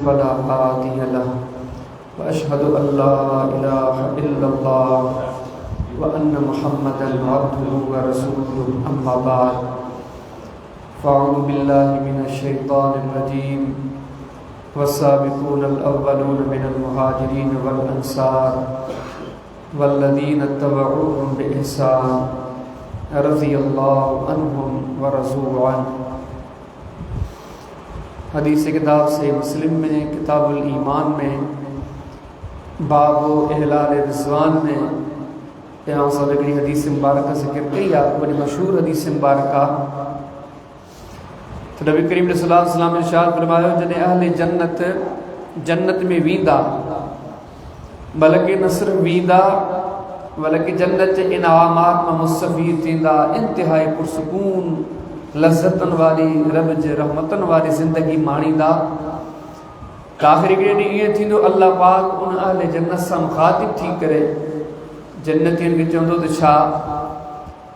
फला हादिय लह व अशहदु अल्ला इलाहा इल्लल्लाह व अन्न मुहम्मदन अब्दुहु व रसूलुहु अम्मा बाद फ़अऊज़ु बिल्लाहि मिनश शैतानिर रजीम वस्साबिक़ूनल अव्वलून मिनल मुहाजिरीन वल अंसार वल्लज़ीना तबअूहुम बिइहसान रज़ियल्लाहु अन्हुम व रज़ू अन्हु। हदीस किताब से मुस्लिम में किताबुल ईमान में बाबो एहलाल रिज़वान में यहाँ सब हिकिड़ी हदीस मुबारक ज़िक्र कई आहे, बड़ी मशहूर हदीस मुबारक आहे। तो नबी करीम सल्लल्लाहु अलैहि वसल्लम ने इरशाद फरमायो, जॾहिं अहले जन्नत जन्नत में वींदा, बल्कि न सिर्फ़ वींदा बल्कि जन्नत जे इनामात में मुस्तफ़ीद थींदा, इंतिहाई पुरसकून लज़्ज़तन वाली रब जे रहमतन वाली ज़िंदगी माणींदा। आख़िरी ॾींहुं ईअं थींदो, अल्लाह पाक उन अहले जन्नत सां मुख़ातिब थी करे जन्नतियुनि खे चवंदो त छा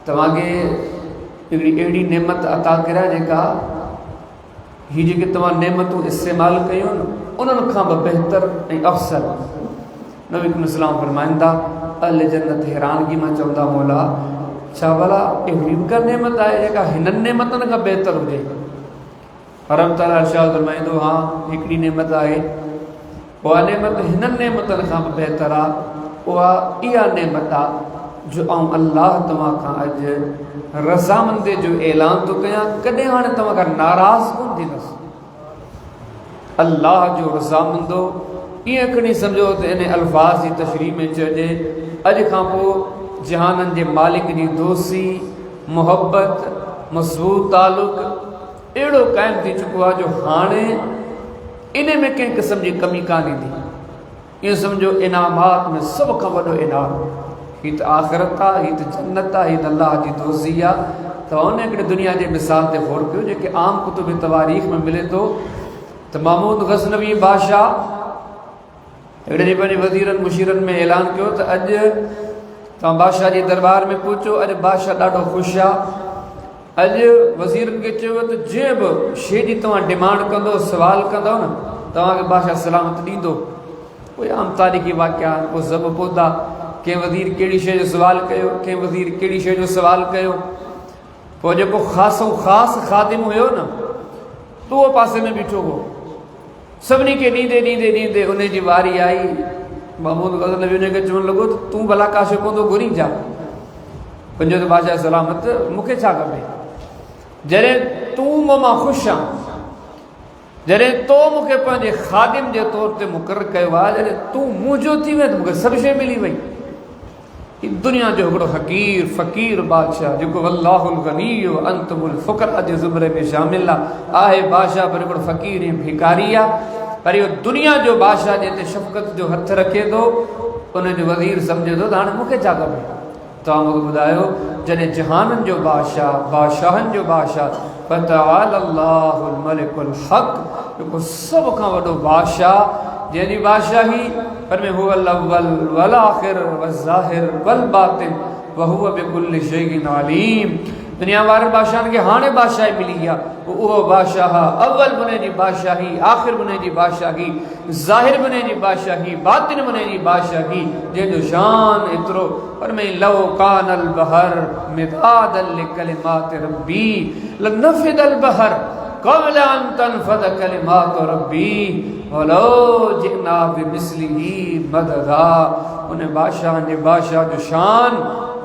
तव्हांखे हिकिड़ी अहिड़ी नेमत अता करियां जेका हीअ जेके तव्हां नेमतूं इस्तेमालु कयूं न उन्हनि खां बि बहितर ऐं अफ़सल। नबी करीम सल्लल्लाहु अलैहि वसल्लम फरमाईंदा, अहले जन्नत हैरानगी मां चवंदा, मौला छा भला अहिड़ी का नेमत आहे जेका हिननि नेमतनि खां बहितर हुजे? हरम ताला इरशाद फरमाईंदो, हाँ हिकिड़ी नेमत आहे, उहा नेमत हिननि नेमतनि खां बि बहितर आहे। उहा इहा नेमत आहे जो आऊं अल्लाह तव्हां खां अॼु रज़ामंदी जो ऐलान थो कयां, कॾहिं हाणे तव्हां खां नाराज़ कोन थींदुसि। अल्लाह जो रज़ामंदो ईअं खणी सम्झो त इन अल्फाज़ जी तशरीह में चइजे, अॼु खां पोइ जहाननि जे मालिक जी दोस्ती मुहबत मज़बूत तालुक़ अहिड़ो क़ाइमु थी चुको आहे जो हाणे इन में कंहिं क़िस्म जी कमी कान ईंदी। ईअं सम्झो इनामात में सभ खां वॾो इनाम हीअ त आख़िरत आहे, हीअ त जन्नत आहे, हीअ त अल्लाह जी दोस्ती आहे। त उन हिकिड़े दुनिया जे मिसाल ते ग़ौर कयो जेके आम कुतुब तवारीख़ में मिले थो त महमूद गज़नवी बादशाह हिकिड़े ॾींहुं पंहिंजे वज़ीरनि मुशीरनि में ऐलान कयो त अॼु तव्हां बादशाह जे दरबार में पहुचो। अॼु बादशाह ॾाढो ख़ुशि आहे। अॼु वज़ीरनि खे चयो त जीअं बि शइ जी तव्हां डिमांड कंदो सुवाल कंदव न तव्हांखे बादशाह सलामत ॾींदो। कोई आम तारीख़ी वाक़िया पोइ सभु पहुता, कंहिं वज़ीर कहिड़ी शइ जो सुवाल कयो, कंहिं वज़ीर कहिड़ी शइ जो सुवाल कयो। पोइ जेको ख़ासि ख़ादिम हुयो न त उहो पासे में बीठो हो। सभिनी खे ॾींदे ॾींदे ॾींदे उन जी वारी आई। महमूद गज़नवी उनखे चवणु लॻो त तूं भला का शइ पवंदो घुरींजा। पंहिंजो त बादशाह सलामत, मूंखे छा खपे? जॾहिं तूं मूं मां ख़ुशि आहे, जॾहिं तो मूंखे पंहिंजे ख़ादिम जे तौर ते मुक़ररु कयो आहे, जॾहिं तूं मुंहिंजो थी वई त मूंखे सभु शइ मिली वई। हीअ दुनिया जो हिकिड़ो हक़ीर फ़क़ीर बादशाह जेको अल्लाहुल गनी व अंतुमुल फ़ुक़रा जे ज़ुमरे में शामिल आहे बादशाह, पर हिकिड़ो फ़क़ीर ऐं भिकारी आहे। पर इहो दुनिया जो बादशाह जिते शफ़क़त जो हथु रखे थो उनजो वज़ीर सम्झे थो त हाणे मूंखे छा खपे? तव्हां मूंखे ॿुधायो, जॾहिं जहाननि जो बादशाह बादशाहनि जो बादशाह फ़तआला अल्लाहुल मलिकुल हक़ जेको सभ खां वॾो बादशाह जंहिंजी बादशाही पर में हुवल अव्वल वल आख़िर वल ज़ाहिर वल बातिन व हुव बिकुल्लि शैइन अलीम। दुनिया वारनि बादशाहनि खे हाणे बादशाही मिली आहे। उहो बादशाह अव्वल बुने जी बादशाही, आख़िर बुने जी बादशाही, ज़ाहिर बुने जी बादशाही, बातिन बुने जी बादशाही, जंहिंजो शान एतिरो पर में लव कानल बहर मिदादल लिकलिमात रब्बी लनफ़िदल बहर क़ब्ल अन तनफ़द कलिमात रब्बी वलो जिना बिमिस्लिही मददा। उन बादशाह जे बादशाह जो शान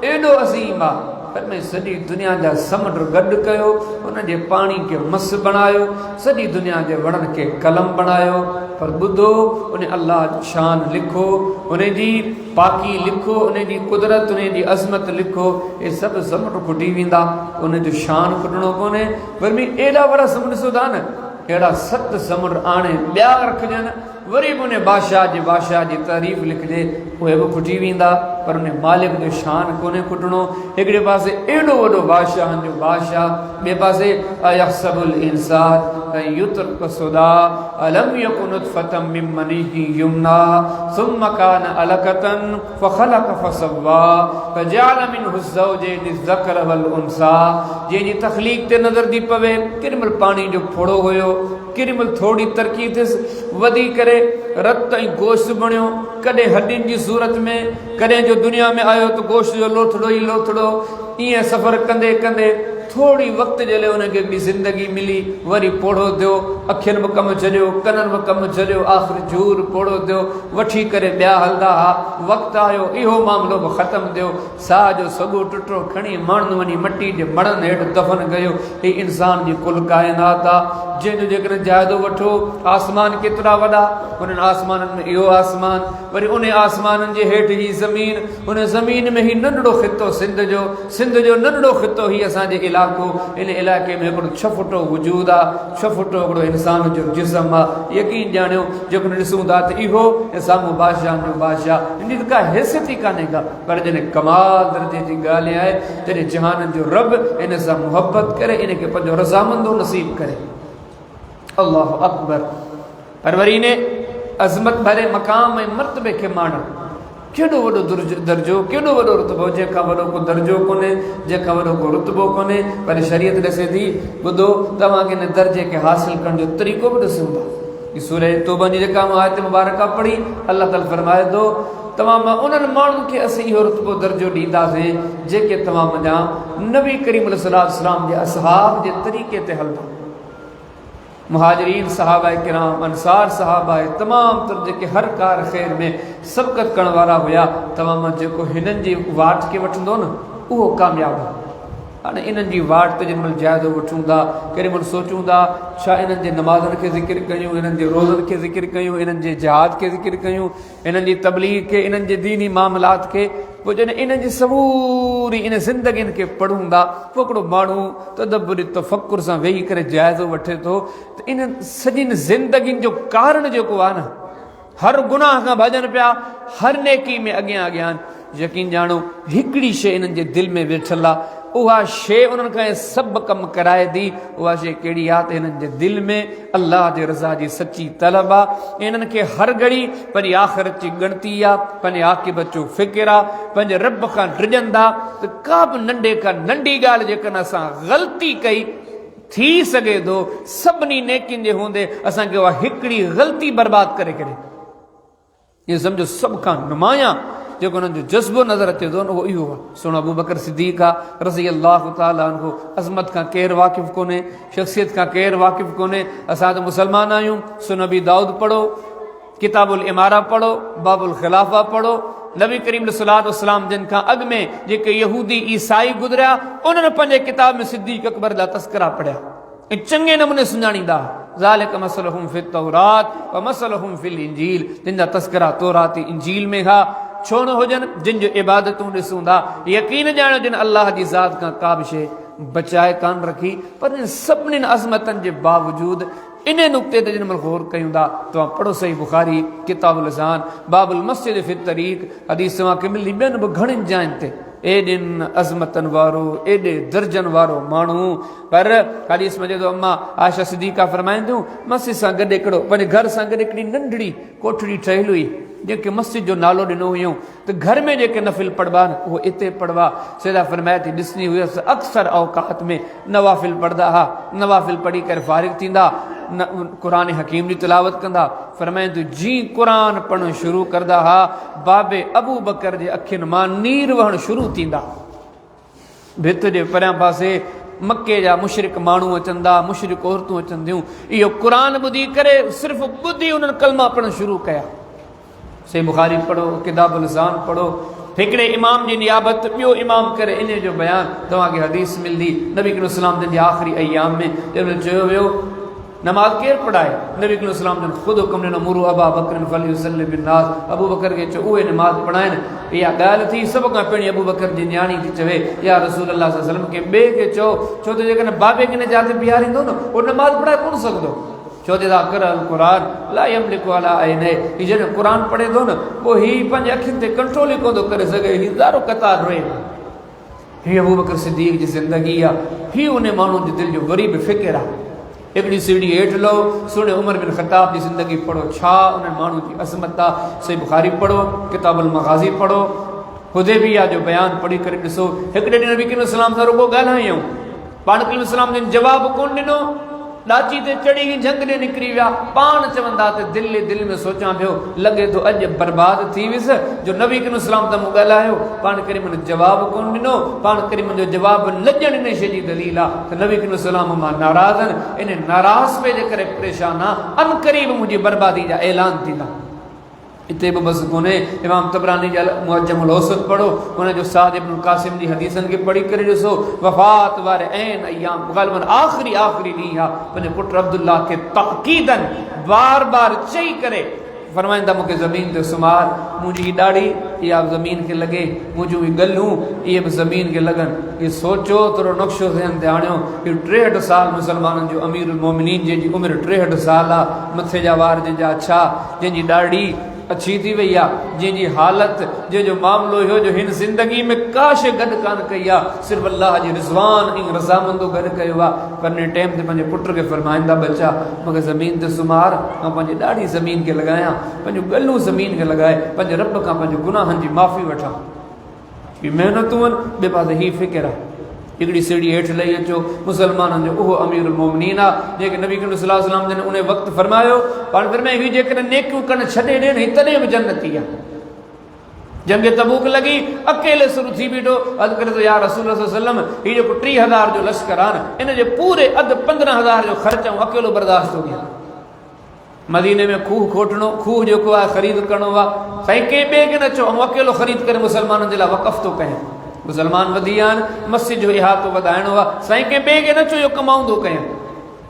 एॾो अज़ीम आहे, पर में सॼी दुनिया जा समुंड गॾु कयो, उन जे पाणी खे मस बणायो, सॼी दुनिया जे वणनि खे कलम बणायो। पर ॿुधो, उन अल्लाह जो शान लिखो, उन जी पाकी लिखो, उन जी कुदरत, उन जी अज़मत लिखो। इहे सभु समुंड खुटी वेंदा, उन जो शान खुटणो कोन्हे। पर में एॾा वॾा समुंड सुधा न, अहिड़ा 7 समुंड आणे ॿिया रखजनि, वरी बि उन बादशाह जी तारीफ़ लिखिजे, उहे बि खुटी वेंदा। पर उन मालिक जो शान कोन्हे खुटणो। हिकिड़े पासे एॾो वॾो बादशाहनि जो बादशाह, ॿिए पासे अयहसबुल इंसान युत्रक सुदा अलम यकुन नुतफ़तम मिन मनीही युमना सुम्मा कान अलकतन फखलक फसव्वा फजअल मिनहु ज़ौजैनि ज़कर वल उन्सा। जंहिंजी तख़लीक़ ते नज़र थी पवे, केॾी महिल पाणी जो फोड़ो हुयो, केॾी महिल थोरी तरक़ी थियसि वधी करे रत ऐं गोश्त बणियो, कॾहिं हॾियुनि जी सूरत में, कॾहिं जो दुनिया में आयो त गोश्त जो लोथड़ो ई लोथड़ो। ईअं सफ़र कंदे कंदे थोरी वक़्त जे लाइ हुनखे हिकिड़ी ज़िंदगी मिली, वरी पोड़ो थियो, अखियुनि में कमु छॾियो, कननि में कमु छॾियो, आख़िर जूर पोड़ो थियो, वठी करे ॿिया हलंदा हुआ। वक़्तु आयो इहो मामिलो बि ख़तमु थियो, साह जो सॻो टुटो खणी माण्हू वञी मटी जे मड़नि हेठि दफ़न कयो। ही इंसान जी कुल काइनात आहे, जंहिंजो जेकॾहिं जाइदो वठो आसमान केतिरा वॾा, उन्हनि आसमाननि में इहो आसमान, वरी उन आसमाननि जे हेठि ही ज़मीन, उन ज़मीन में ही नंढड़ो ख़ितो सिंध जो नंढड़ो ख़ितो ही असांजे इलाइक़ो। इन इलाइक़े में हिकिड़ो 6 फुट वजूद आहे, 6 फुट हिकिड़ो इंसान जो जिस्म आहे। यकीन ॼाणियो जेकॾहिं ॾिसूं था त इहो साम्हूं बादशाह जो बादशाह, इन जी का हैसियत ई कान्हे का, पर जॾहिं कमाल दर्जे जी ॻाल्हि आहे, जॾहिं जहाननि जो रब इन सां मुहबत करे, इनखे पंहिंजो रज़ामंदो नसीब करे। अल्लाह अकबर। पर वरी इन अज़मत भरे मक़ाम ऐं मर्तबे खे माणो, केॾो वॾो दर्जो, केॾो वॾो रुतबो, जंहिंखां वॾो को दर्जो कोन्हे, जंहिंखां वॾो को रुतबो कोन्हे। पर शरीयत ॾसे थी, ॿुधो तव्हांखे हिन दर्जे खे हासिल करण जो तरीक़ो बि ॾिसूं था। सूरह तौबा जी जेका आयत मुबारका पढ़ी, अल्लाह ताला फरमाए थो तव्हां मां उन्हनि माण्हुनि खे असीं इहो रुतबो दर्जो ॾींदासीं जेके तव्हां वञा नबी करीम सल्लल्लाहु अलैहि वसल्लम जे असहाब जे तरीक़े ते हलंदा। मुहाजिरीन सहाबा किराम, अंसार सहाबा, तमामु तर जेके हर कार ख़ैर में सबक़त करण वारा हुया, तव्हां मां जेको हिननि जी वाट खे वठंदो न उहो कामयाबु आहे। हाणे इन्हनि जी वाट ते जेॾी महिल जाइज़ो वठूं था, केॾी महिल सोचूं था छा इन्हनि जे नमाज़नि खे ज़िक्र कयूं, इन्हनि जे रोज़नि खे ज़िक्र कयूं, इन्हनि जे जिहाद खे ज़िक्र कयूं, इन्हनि जी तबलीग खे, इन्हनि जे दीनी मामलात खे। पोइ जॾहिं इन्हनि जी समूरी इन ज़िंदगियुनि खे पढ़ूं था, पोइ हिकिड़ो माण्हू तदब्बुर तफ़क्कुर सां वेही करे जाइज़ो वठे थो त इन्हनि सॼियुनि ज़िंदगियुनि जो कारण जेको आहे न, हर गुनाह खां भॼनि पिया, हर नेकी में अॻियां अॻियां। यकीन ॼाणो हिकिड़ी शइ इन्हनि जे दिलि में वेठल आहे, उहा शइ उन्हनि खां सभु कमु कराए थी। उहा शइ कहिड़ी आहे त हिननि जे दिलि में अल्लाह जे रज़ा जी सची तलब आहे। इन्हनि खे हर घड़ी पंहिंजी आख़िरत जी ॻणती आहे, पंहिंजे आक़िबत जो फ़िकिर आहे, पंहिंजे रब खां ड्रिजनि था त का बि नंढे खां नंढी ॻाल्हि जेकॾहिं असां ग़लती कई थी सघे थो, सभिनी नेकियुनि जे हूंदे असांखे उहा हिकिड़ी ग़लती बर्बादु करे करे, इहो सम्झो सभ खां नुमायां जेको हुननि जो जज़्बो नज़र अचे थो न उहो इहो आहे। सुणो अबू बकर सिद्दीक़ आहे रज़ी अल्लाह ताला अन्हु, अज़मत खां केरु वाक़िफ़ु कोन्हे, शख़्सियत खां केरु वाक़िफ़ु कोन्हे। असां त मुस्लमान आहियूं। सुन नबी दाऊद पढ़ो, किताबुल इमारा पढ़ो, बाबुल ख़िलाफ़ा पढ़ो। नबी करीम सल्लल्लाहु अलैहि वसल्लम जिन खां अॻु में जेके यहूदी ईसाई गुज़रिया, उन्हनि पंहिंजे किताब में सिद्दीक़ अकबर जा तस्करा पढ़िया ऐं चङे नमूने सुञाणींदा। ज़ालिक मसलहुम फित तौरात व मसलहुम फिल इंजील, जिन जा तस्करा तौरात इंजील में हा। छो न हुजनि, जिन जो इबादतूं ॾिसूं था, यकीन ॼाणो जिन अल्लाह जी ज़ात खां का बि शइ बचाए कान रखी। पर इन सभिनीनि अज़मतनि जे बावजूदि इन नुक़्ते ते जिन महिल गौर कयूं था, तव्हां पढ़ो सही बुख़ारी किताबुल अज़ान, बाबुल मस्जिद फित तरीक़, हदीस तव्हांखे मिली ॿियनि बि घणनि जायुनि ते। एॾिन अज़मतनि वारो, एॾे दर्जनि वारो माण्हू। पर हदीस में चए थो अम्मा आयशा सिद्दीक़ा फरमाईंदी थियूं, मस्जिद सां गॾु हिकिड़ो पंहिंजे घर सां गॾु हिकिड़ी नंढड़ी कोठड़ी ठहियलु हुई जंहिंखे मस्जिद जो नालो ॾिनो हुयूं, त घर में जेके नफ़िल पढ़बा न उहो हिते पढ़बा। सैदा फरमाए थी ॾिसणी हुयसि अक्सर औक़ात में नवाफ़िल पढ़ंदा हुआ, नवाफ़िल पढ़ी करे फ़ारिग़ थींदा, क़ुरान हकीम जी तिलावत कंदा। फरमाए थी जीअं क़ुरान पढ़णु शुरू कंदा हुआ, बाबे अबू बकर जे अखियुनि मां नीर वहणु शुरू थींदा। भित जे परियां पासे मके जा मुशरिक माण्हू अचनि था, मुशरिक औरतूं अचनि थियूं, इहो क़ुरान ॿुधी करे सिर्फ़ु ॿुधी उन्हनि कलमा पढ़णु शुरू कया। सही बुख़ारी पढ़ो, किताबुल अज़ान पढ़ो, हिकिड़े इमाम जी नियाबत ॿियो इमाम करे इन जो बयानु तव्हांखे हदीस मिलंदी। नबी करीम सल्लल्लाहु अलैहि वसल्लम जे आख़िरी अयाम में जंहिंमहिल चयो वियो नमाज़ केरु पढ़ाए, नबी करीम सल्लल्लाहु अलैहि वसल्लम ख़ुदि हुकुम ॾिनो मुरू अबा बकर फलयुसल्लि बिन्नास, अबू बकर खे चयो उहे नमाज़ पढ़ाइनि। इहा ॻाल्हि थी सभ खां पहिरीं अबू बकर जी न्याणी थी चवे या रसूल अल्लाह सल्लल्लाहु अलैहि वसल्लम खे ॿिए खे चओ, छो त जेकॾहिं बाबे खे न जाते बीहारींदो न उहो नमाज़ पढ़ाए कोन सघंदो। छो त क़ुरान ला यमलिकु अला ऐनैहि, हीउ जॾहिं क़ुरान पढ़े थो न पोइ हीउ पंहिंजे अखियुनि ते कंट्रोल ई कोन थो करे सघे, हीउ ज़ारो क़तार रोए। हीअ अबू बकर सिद्दीक़ जी ज़िंदगी आहे, हीउ उन माण्हू जे दिलि जो वरी बि फ़िकिर आहे। हिकिड़ी सीढ़ी हेठि लहो, सुहिणे उमर बिन ख़त्ताब जी ज़िंदगी पढ़ो, छा उन्हनि माण्हू जी अज़मत आहे। सही बुख़ारी पढ़ो, किताबुल मग़ाज़ी पढ़ो, हुदैबिया जो बयानु पढ़ी करे ॾिसो। हिकिड़े ॾींहुं नबी करीम सल्लल्लाहु अलैहि वसल्लम सां रुॻो ॻाल्हायूं, पाण करीम सल्लल्लाहु अलैहि वसल्लम जिन जवाबु कोन ॾिनो, ॾाची ते चढ़ी झंग ॾे निकिरी विया पाण चवंदा त दिल में सोचां पियो लॻे थो अॼु बर्बाद थी वियुसि जो नबी करीम सलाम त मूं ॻाल्हायो पाण करीम जवाबु कोन ॾिनो पाण करीम जो जवाबु न ॾियण इन शइ जी दलील आहे त नबी करीम सलाम मां नाराज़ आहिनि इन नाराज़ पे जे करे परेशान आहे अन क़रीब मुंहिंजी बर्बादी जा ऐलान थींदा इते भी बस कोने इमाम तबरानी जा मुअज्जमुल औसत पढ़ो उन जो साद इब्न कासिम जी हदीसन के पढ़ी करे ॾिसो वफ़ात वारे ऐन अयाम ग़ालिबन आखिरी ॾींहुं आहे पंहिंजे पुट अब्दुल्लाह खे ताक़ीदन बार बार चई करे फरमाइंदा मूंखे ज़मीन ते सुमार मुंहिंजी ॾाढ़ी इहा ज़मीन खे लॻे मुंहिंजूं ॻाल्हियूं इहे बि ज़मीन खे लॻनि इहे सोचो थोरो नक्शो ज़हन ते आणियो इहो 63 साल मुसलमाननि जो अमीरुल मोमिनीन जंहिंजी उमिरि 63 साल आहे मथे जा वार जंहिंजा अछा जंहिंजी ॾाढ़ी अच्छी थी वही आहे जंहिंजी हालत जंहिंजो मामलो हो जो हिन ज़िंदगी में काश गॾु कान कई आहे सिर्फ़ अल्लाह जी रिज़वान ऐं रज़ामंदो गॾु कयो आहे पर इन टाइम ते पंहिंजे पुट खे फरमाईंदा बचा मूंखे ज़मीन ते सुमार मां पंहिंजी ॾाढी ज़मीन खे लॻायां पंहिंजूं ॻाल्हियूं ज़मीन खे लॻाए पंहिंजे रब खां पंहिंजे गुनाहनि जी माफ़ी वठां हीअ महिनतूं आहिनि ॿिए पासे हीअ फ़िकिर आहे हिकिड़ी सीढ़ी हेठि लही अचो मुसलमाननि जो उहो अमीरुल मोमिनीन आहे जेके नबी करीम सल्लल्लाहु अलैहि वसल्लम जन उन वक़्तु फरमायो पाण फरमाए हीअ जेकॾहिं नेकियूं कनि छॾे ॾियनि तॾहिं बि जन्नती आहे जंग तबूक लगी अकेले शुरू थी बीठो अद करे तो यार रसूल सल्लल्लाहु अलैहि वसल्लम ये जो 3000 जो लश्कर आन इन जे पूरे अद 15000 जो खर्च अकेलो बर्दाश्त हो गया मदीने में खूह खोटणो खूह जो को आहे ख़रीद करणो आहे साईं के बे के न चो अकेलो ख़रीद करे मुसलमाननि जे लाइ वक़फ़ थो कयां मुसलमान वधी आहिनि मस्जिद जो इहातो वधाइणो आहे साईं के बे के न चो इहो कमाऊंदो कयां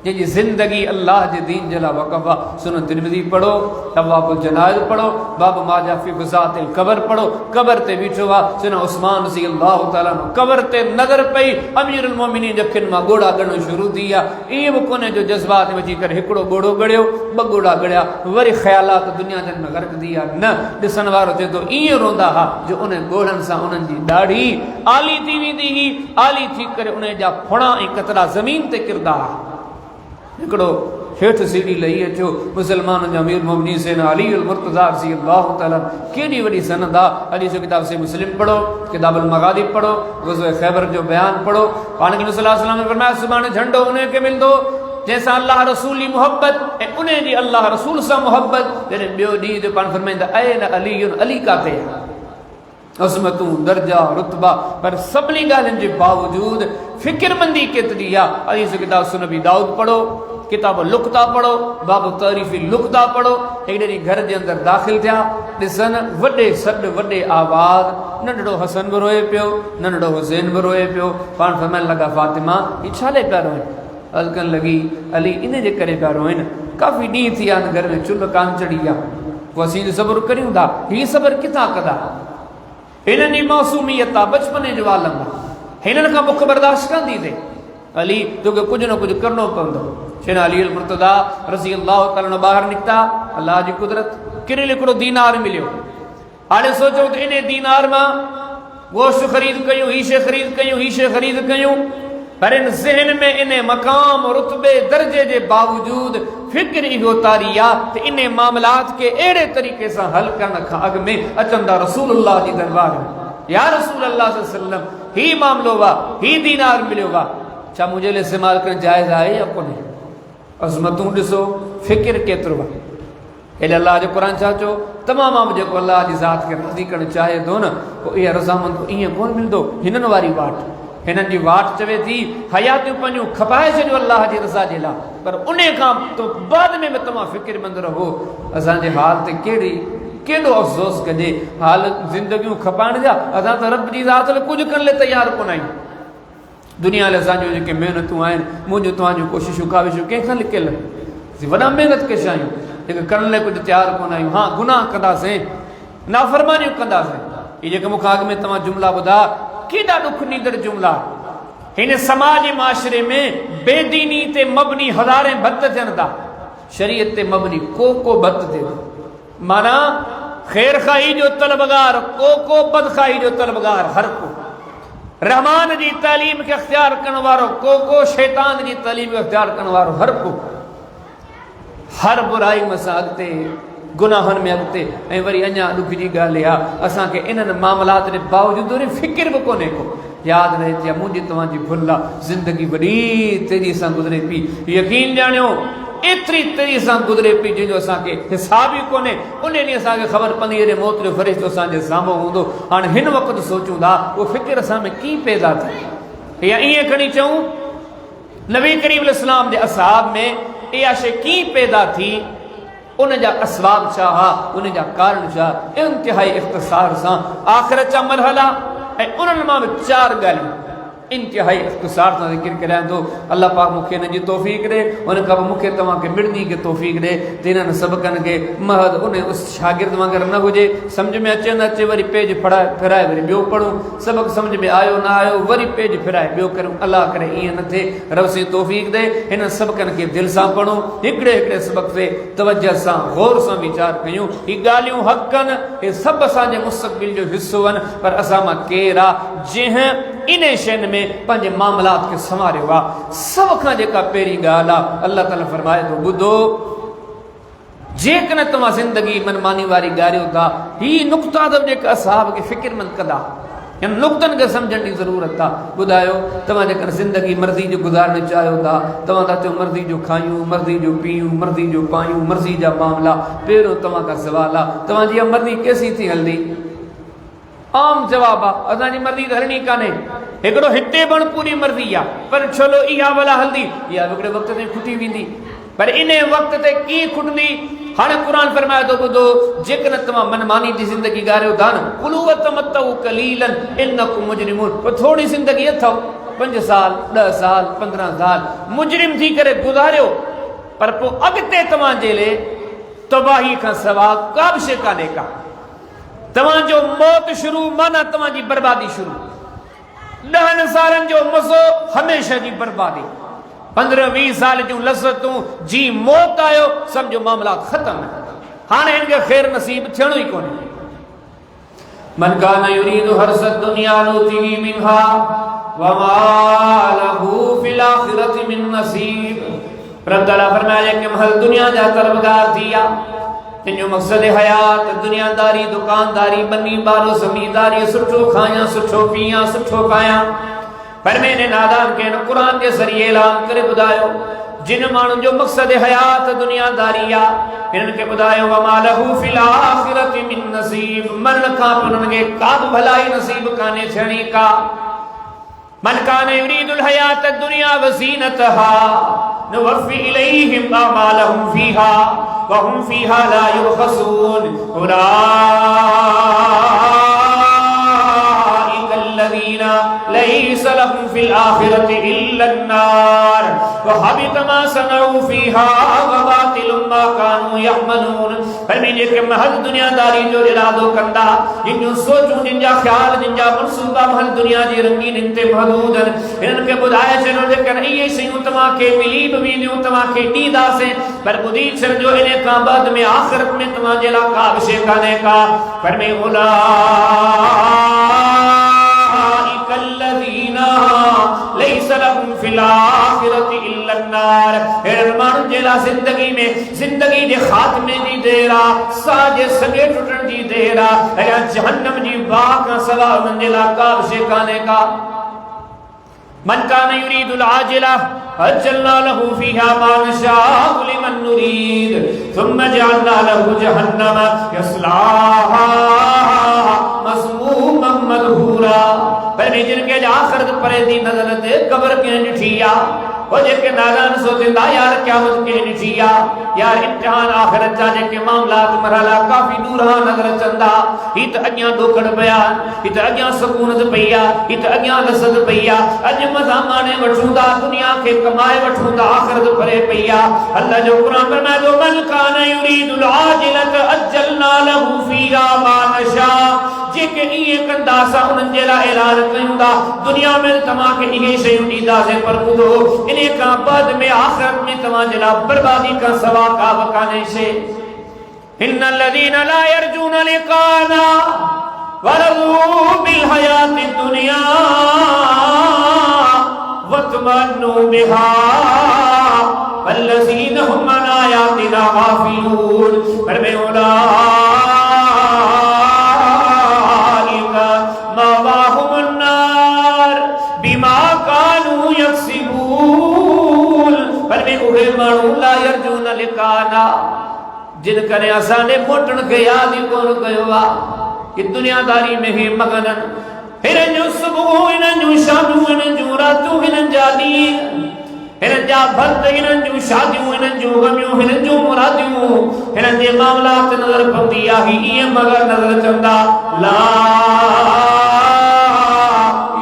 जंहिंजी ज़िंदगी अल्लाह जे दीन जे लाइ वक़फ़ आहे सुनन तिरमिज़ी पढ़ो अबवाबुल जनाइज़ पढ़ो बाब माजा फी फ़िज़ातिल क़ब्र पढ़ो क़ब्र ते बीठो आहे सुना उस्मान रज़ी अल्लाह तआला क़ब्र ते नज़र पई अमीरुल मोमिनीन जखिन मां ॻोड़ा ॻणो शुरू थी विया ईअं बि कोन्हे जो जज़्बात में अची करे हिकिड़ो ॻोड़ो ॻड़ियो ॿ ॻोड़ा ॻड़िया वरी ख़्यालात दुनिया जन में ग़र्क़ थी आहे न ॾिसण वारो चए थो ईअं रोंदा हुआ जो उन ॻोड़नि सां उन्हनि जी ॾाढ़ी आली थी वेंदी हुई आली थी करे उन जा फुणा ऐं कतरा ज़मीन ते किरंदा हुआ हिकिड़ो हेठि सीढ़ी लही अचो मुसलमान जो अमीर मोमिनीन सैयदना अली अल मुर्तज़ा रज़ी अल्लाह तआला केॾी वॾी सनद आहे हदीस जो किताब से मुस्लिम पढ़ो किताबुल मगाज़ी पढ़ो ग़ज़वे ख़ैबर जो बयान पढ़ो पाण खे सल्लल्लाहु अलैहि वसल्लम ने फरमाया सुभाणे झंडो उन खे मिलंदो जैसा अल्लाह रसूल जी मोहब्बत ऐं उन जी अल्लाह रसूल सां मोहब्बत जॾहिं ॿियो ॾींहुं जो पाण फरमाईंदा ऐन अली अली काथे अज़मतूं दर्जा रुतबा पर सभिनी ॻाल्हियुनि जे बावजूद फ़िक्रमंदी केतिरी आहे हदीस किताब सुनबी दाऊद पढ़ो किताब लुक़ता पढ़ो बाबू तारीफ़ी लुक़ता पढ़ो हिकिड़े ॾींहुं घर जे अंदरि दाख़िल थिया ॾिसनि वॾे सॾु वॾे आवाज़ नंढड़ो हसन बि रोए पियो नंढड़ो हुसैन बि रोए पियो पाण फरमाइण लॻा फातिमा हीअ छा लाइ पिया रोइनि अर्ज़ु करणु लॻी अली इन जे करे पिया रोइनि काफ़ी ॾींहं थी विया घर में चुल्ह कान चढ़ी आहे पोइ असीं सब्र करियूं था हीअ सब्र किथां कंदा हिननि जी मासूमियत आहे बचपने जो आलम आहे हिननि खां बुख बर्दाश्त कंदी थिए अली तोखे कुझु न कुझु करिणो पवंदो सैयदना अली अल मुर्तज़ा रज़ी अल्लाह तआला ॿाहिरि निकिता अल्लाह जी कुदरत किरियल हिकिड़ो दीनार मिलियो हाणे सोचो त इन दीनार मां गोश्त ख़रीद कयूं ही शइ ख़रीद कयूं ही शइ ख़रीद कयूं पर इन ज़हन में इन मक़ाम रुतबे दर्जे जे बावजूद फ़िक्र इहो तारी आहे त इन मामलात खे अहिड़े तरीक़े सां हल करण खां अॻु में अचंदा रसूलुल्लाह जी दरबार में या रसूल अल्लाह सल्लल्लाहु अलैहि वसल्लम ही मामलो आहे ही दीनार मिलियो आहे छा मुंहिंजे लाइ इस्तेमालु करणु जाइज़ आहे या कोन्हे अज़मतूं ॾिसो फ़िक्र केतिरो आहे हेॾे अलाह जो क़ुर छा चयो तमामु जेको अलाह जी ज़ात खे राज़ी करणु चाहे थो न पोइ इहा रज़ामंद ईअं कोन मिलंदो हिननि वारी वाट हिननि जी वाट चवे थी हयातियूं पंहिंजूं खपाए छॾियो अलाह जी रज़ा जे लाइ पर उन खां तो बाद में बि तव्हां फ़िक्रमंद रहो असांजे हाल ते केॾो अफ़सोस कजे हाल ज़िंदगियूं खपाइण जा असां त रब जी ज़ात लाइ कुझु करण लाइ तयारु कोन आहियूं दुनिया लाइ असांजूं जेके महिनतूं आहिनि मुंहिंजूं तव्हांजूं कोशिशूं काविशूं कंहिंखां लिकियल वॾा महिनत कशा आहियूं जेके करण लाइ कुझु तयारु कोन आहियूं हा गुनाह कंदासीं नाफ़रमानियूं कंदासीं इहे जेके मूंखां अॻु में तव्हां जुमिला ॿुधा केॾा ॾुख ॾींदड़ जुमिला हिन समाज माशरे में बेदीनी ते मबनी हज़ारे भत थियनि था शरीयत ते मबनी को भत थिए थो माना ख़ैर खाई जो तलबगार को बदखाई जो तलबगार हर को रहमान जी तालीम खे अख्तियार करण वारो को शैतान जी तालीम खे अख्तियार करण वारो हर बुराई सां अॻिते गुनाहनि में अॻिते ऐं वरी अञा ॾुख जी ॻाल्हि आहे असांखे इन्हनि मामलात जे बावजूदि वरी फ़िक्र बि कोन्हे को याद रहे या मुझे तव्हांजी भुल आहे ज़िंदगी वॾी तेज़ी सां गुज़रे पई यकीन ॼाणियो एतिरी तेज़ी सां गुज़रे पई जंहिंजो असांखे हिसाब ई कोन्हे उन ॾींहुं असांखे ख़बर पवंदी जॾहिं मौत जो फ़रिश्तो असांजे साम्हूं हूंदो हाणे हिन वक़्तु सोचूं था उहो फ़िक्र असां में कीअं पैदा थी या ईअं खणी चऊं नबी करीम अलैहिस्सलाम जे असहाब में इहा शइ कीअं पैदा थी उन जा असबाब छा हुआ उन जा कारण छा इंतिहाई इख़्तिसार सां आख़िरत जा मरहला ऐं उन्हनि मां बि 4 ॻाल्हियूं इंतिहाई इख़्तिसार सां ज़िक्र करायां थो अल्लाह पाक मूंखे हिन जी तौफ़ीक़ ॾे उन खां पोइ मूंखे तव्हांखे मिड़नी खे तौफ़ीक़ ॾे त हिननि सबक़नि खे महद उन उस शागिर्द वांगुरु न हुजे सम्झ में अचे न अचे वरी पेज फिराए वरी ॿियो पढ़ूं सबक़ सम्झ में आयो न आयो वरी पेज फिराए ॿियो करूं अल्लाह करे ईअं न थिए रब साईं तौफ़ीक़ ॾे हिन सबक़नि खे दिलि सां पढ़ूं हिकिड़े हिकिड़े सबक़ ते तवजह सां गौर सां वीचार कयूं ही ॻाल्हियूं हक़ आहिनि हे सभु असांजे मुस्तक़बिल जो हिसो आहिनि पर असां मां केरु आहे जंहिं इन शयुनि में पंहिंजे मामलात खे संवारियो आहे सभ खां जेका पहिरीं ॻाल्हि आहे अल्लाह ताला फरमाए थो ॿुधो जेकॾहिं तव्हां ज़िंदगी मनमानी वारी ॻाल्हियो था ही नुक़्ता अथव जेका असहाब खे फ़िक्रमंद कंदा इन नुक़्तनि खे सम्झण जी ज़रूरत आहे ॿुधायो तव्हां जेकॾहिं ज़िंदगी मर्ज़ी जो गुज़ारणु चाहियो था तव्हां था चओ मर्ज़ी जो खायूं मर्ज़ी जो पीयूं मर्ज़ी जो पायूं मर्ज़ी जा मामला पहिरियों तव्हां खां सवाल आहे तव्हांजी इहा मर्ज़ी केसी थी हलंदी आम जवाब आहे असांजी मर्ज़ी त हलणी कान्हे हिकिड़ो हिते बण पूरी मर्ज़ी आहे पर छलो इहा भला हलंदी इहा हिकिड़े वक़्त ते खुटी वेंदी पर इन वक़्त ते कीअं खुटंदी हाणे क़ुर फरमाए थो ॿुधो जेकॾहिं तव्हां मनमानी जी ज़िंदगी ॻाल्हियो था न कुलू वतमत्तऊ कलीलन इन्नकुम मुजरिमून पोइ थोरी ज़िंदगी अथव 5 साल 10 साल 15 साल मुजरिम थी करे गुज़ारियो पर पोइ अॻिते तव्हांजे लाइ तबाही खां सवाइ का बि शइ कान्हे का तव्हांजो मौत शुरू माना तव्हांजी बर्बादी शुरू 10 सालनि जो मज़ो हमेशह जी बर्बादी 15-20 साल जूं लज़तूं जी मौत आयो सम्झो मामला ख़तम हाणे हिन खे ख़ैर नसीब थियणो ई कोन्हे मन कान युरीदु हर्सद दुनिया नूतिही मिनहा वमा लहू फिल आखिरति मिन नसीब रब तआला फरमाया कि महल दुनिया जा तलबगार थिया जिनजो मक़सद हयात दुनियादारी दुकानदारी बनी बारो ज़मींदारी सुठो खायां सुठो पियां सुठो पायां पर मैंने नादान के कुरान के ज़रिए ऐलान करे ॿुधायो जिन माण्हुनि जो मक़सद हयात दुनियादारी आहे हिननि खे ॿुधायो वमा लहू फिल आखिरति मिन नसीब मरण खां पोइ हुननि खे का बि भलाई नसीब कान्हे थियणी का मन कान युरीदुल हयात दुनिया वज़ीनतहा नुवफ़्फ़ी इलैहिम अमालहुम फ़ीहा वहुम फ़ीहा ला युबख़सून उलाइकल्लज़ीना लैसा लहुम फ़िल आखिरति इल्लन्नार वहबित मा सनऊ फ़ीहा वबातिलुम मा कानू यअमलून फरमाए जेके महज दुनियादारी जो इरादो कंदा जिन जूं सोचूं जिन जा ख़्याल जिन जा मनसूबा महज दुनिया जी रंगीन ते महदूद आहिनि हिननि खे ॿुधाए छॾियो जेकॾहिं इहे शयूं तव्हांखे मिली बि वेंदियूं तव्हांखे ॾींदासीं पर ॿुधी छॾिजो इन खां बाद में आख़िरत में तव्हांजे लाइ का बि शइ कान्हे का फरमाए उलाइकल्लज़ीना लैसा लहुम फ़िल आखिरति इल्लन्नार हेड़नि माण्हुनि जे लाइ ज़िंदगी जे ख़ात्मे जी देर आहे साह जे सॻे टुटण जी देर आहे या जहन्नम जी बाह खां सवाइ उन्हनि जे लाइ का बि शइ कान्हे का मन कान युरीदुल आजिला अजलना लहू फ़ीहा मा नशाउ लिमन नुरीद थुम्मा जअलना लहू जहन्नम यस्लाहा मज़मूमन मदहूरा पर जिनके आखिरत परे दी नज़र ते कब्र के ॾिठी आहे वो जेके नादान सोचंदा यार क़यामत के ॾिठी आहे यार इम्तिहान आखिरत जा जेके मामलात मरहला काफ़ी दूर नज़र अचंदा ही त अॻियां ॾोकड़ पिया ही त अॻियां सकूनत पई आहे ही त अॻियां लज़त पई आहे अॼु मज़ा माणे वठूं था दुनिया खे कमाए वठूं था आखिरत परे पई आहे अल्लाह जो क़ुरान फरमाए थो मन कान युरीदुल आजिलत अजलना लहू फ़ीहा मा नशा जेके इहे कंदा असां उन्हनि जे लाइ ऐलान कयूं था दुनिया में तव्हांखे इहे शयूं ॾींदासीं पर ॿुधो इन खां बाद में आख़िरत में तव्हांजे लाइ बर्बादी खां सवाइ का बि कान्हे शइ इन्नल्लज़ीना ला यरजून लिक़ाना वरज़ू बिल हयाति दुनिया वतमन्नू बिहा वल्लज़ीना हुम अन आयातिना गाफ़िलून फरमाए उलाइका मवाहुमुन नार जिन करे असांजे मोटण खे यादि ई कोन कयो आहे कि दुनियादारी में ही मगन हिननि जूं सुबुह हिननि जूं शादियूं हिननि जूं रातियूं हिननि जा ॾींहं हिननि जा भर्त हिननि जूं शादियूं हिननि जूं गमियूं हिननि जूं मुरादियूं हिननि जे मामलात नज़र पवंदी आहे ईअं मगर नज़र चवंदा ला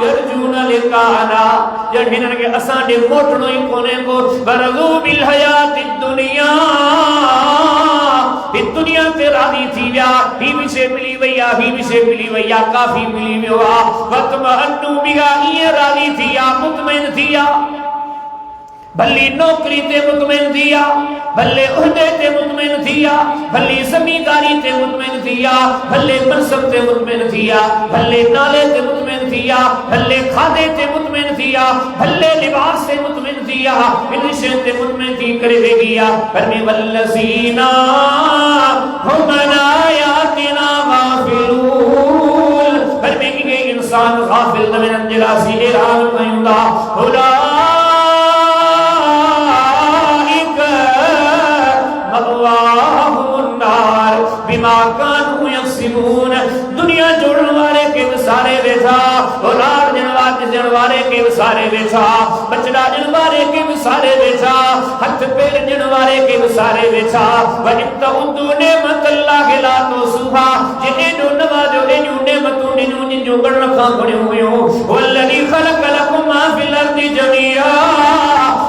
यरजून लिकाना जॾहिं हिननि खे असांजे मोटणो ई कोन्हे को बरज़ू बिल हयाति दुनिया दुनिया ते राज़ी थी विया ही भी शइ मिली वई आहे ही भी शइ मिली वई आहे काफ़ी मिली वियो आहे वतमअन्नु बिहा ईअं राज़ी थी आहे मुतमइन थी आहे भली नौकरी ते मुतमइन थी आहे भले उहदे ते मुतमइन थी आहे भली ज़मींदारी ते मुतमइन थी आहे भले मनसब ते मुतमइन थी आहे भले नाले ते मुतमइन थी आहे भले खाधे ते मुतमइन थी आहे भले लिबास ते मुतमइन थी आहे इन शइ ते मुतमइन थी करे वेही आहे पर में वल्लज़ीना हुम अन आयातिना गाफ़िलून पर में के इंसान गाफ़िल न वञनि जे लाइ असीं ऐलान कयूं था दुनिया जोड़न वाले के विसारे वेठा औलाद ॾियण वारे के विसारे वेठा बचड़ा ॾियण वारे के विसारे वेठा हथ पेर ॾियण वारे के विसारे वेठा वइन तउदू नेमतल्लाहि ला तुसूहा जे एॾो नवाज़ो एॾियूं नेमतूं ॾिनियूं जिन जो गणण खां घणियूं हुयूं वल्लज़ी ख़लक़ लकुम मा फिल अर्दि जमीआ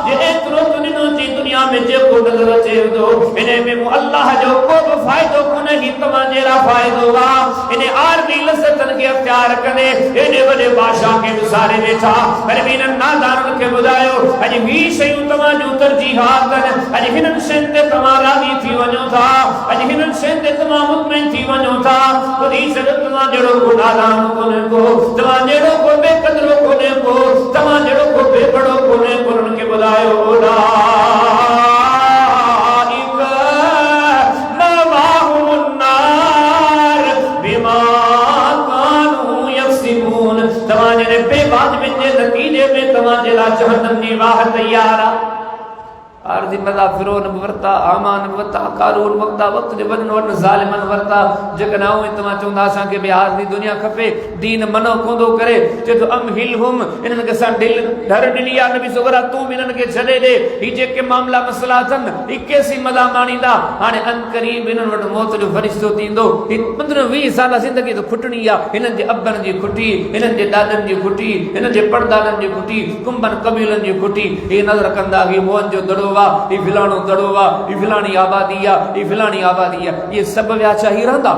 जे एतिरो ॾिनो थी दुनिया में जेको नज़र अचे थो इन में अल्लाह जो को बि फ़ाइदो कोन्हे ही तव्हां जहिड़ा फ़ाइदो आहे इन आरबी लज़तनि खे अख़्तियार करे एॾे वॾे बादशाह खे विसारे वेठा पर हिननि नादाननि खे ॿुधायो अॼु ही शयूं तव्हां जूं तरजीहात आहिनि अॼु हिननि शयुनि ते तव्हां राज़ी थी वञो था अॼु हिननि शयुनि ते तव्हां मुतमइन थी वञो था ख़ुदि सॼो तव्हां जहिड़ो को नादान कोन्हे को तव्हां जहिड़ो को बेक़दरो कोन्हे को तव्हां जहिड़ो को बेपड़ो कोन्हे को उन्हनि खे ॿुधायो नतीजे में तव्हांजे लाइ जहन्नम जी वाह तैयार आहे आरज़ी मज़ा फिरोन वरता आमान वरता कारून वरता वक्त जे वॾनि वॾनि ज़ालिमन वरता जेकॾहिं आऊं तव्हां चवंदा असांखे बि आरज़ी दुनिया खपे दीन मनो कोंदो करे चए थो अम हिल हुम इन्हनि खे असां दिलि धर ॾिनी आहे नबी सुगरा तूं बि इन्हनि खे छॾे ॾे ही जेके मामला मसला अथनि ही केसी मज़ा माणींदा हाणे अन क़रीब इन्हनि वटि मौत जो फ़रिश्तो थींदो ही 15-20 साल ज़िंदगी त खुटणी आहे हिननि जे अबनि जी खुटी हिननि जे ॾाॾनि जी खुटी हिननि जे परदादनि जी खुटी कुंभनि कबीलनि जी खुटी ही नज़र कंदा ही मोहन जो दड़ो ये फिलाणो दड़ो आहे ये फिलाणी आबादी आहे ये फिलाणी आबादी आहे ये सब व्याचा ही रहंदा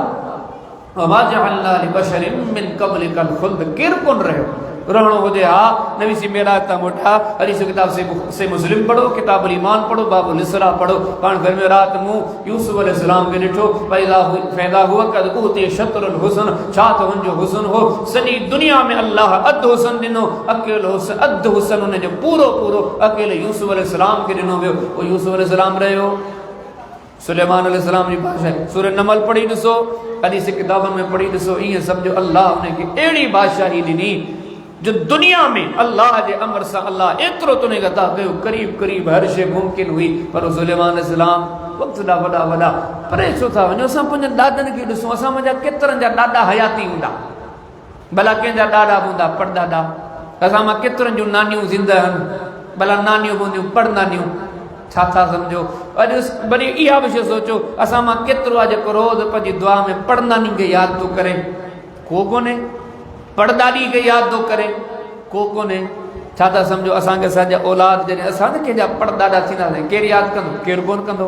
वमा जअलना लिबशरिन मिन क़ब्लिकल खुल्द केर कोन रहियो रहणो हुजे हा नबी सी मेरा ता मोटा हदीस किताब से मुस्लिम पढ़ो किताब अल ईमान पढ़ो बाबुल इसरा पढ़ो पाण घर में रात मु यूसुफ अलैहि सलाम के ॾिठो पैदा हुआ कद उते शतरुल हुसन छा त हुनजो हुसन हो सॼी दुनिया में अल्लाह अध हुसन ॾिनो अकेलो अध हुसन हुनजो पूरो पूरो अकेले यूसुफ अलैहि सलाम के ॾिनो वियो ओ यूसुफ अलैहि सलाम रहियो सुलेमान अलैहि सलाम जी भाषा सूरह नमल पढ़ी ॾिसो हदीस किताबनि में पढ़ी ॾिसो ईअं सम्झो अल्लाह हुनखे अहिड़ी बादशाही ॾिनी जो दुनिया में अल्लाह जे अमर से अल्लाह एतिरो तुने अता कयो करीब करीब हर शइ मुमकिन हुई पर सुलेमान अलैहिस्सलाम वक़्त ॾा वॾा वॾा परे छो था वञो असां पंहिंजनि ॾाॾनि खे ॾिसूं असां मुंहिंजा केतिरनि जा ॾाॾा हयाती हूंदा भला कंहिंजा ॾाॾा हूंदा परॾाॾा असां मां केतिरनि जूं नानियूं ज़िंदा आहिनि भला नानियूं हूंदियूं परनानियूं छा था सम्झो अॼु वरी इहा बि शइ सोचो असां मां केतिरो आहे जेको रोज़ पंहिंजी दुआ में परनानी खे यादि थो करे को कोन्हे परदादी खे यादि थो करे को कोन्हे छा था सम्झो असांखे असांजा औलाद जॾहिं असां न कंहिंजा परदादा थींदासीं केरु यादि कंदो केरु कोन कंदो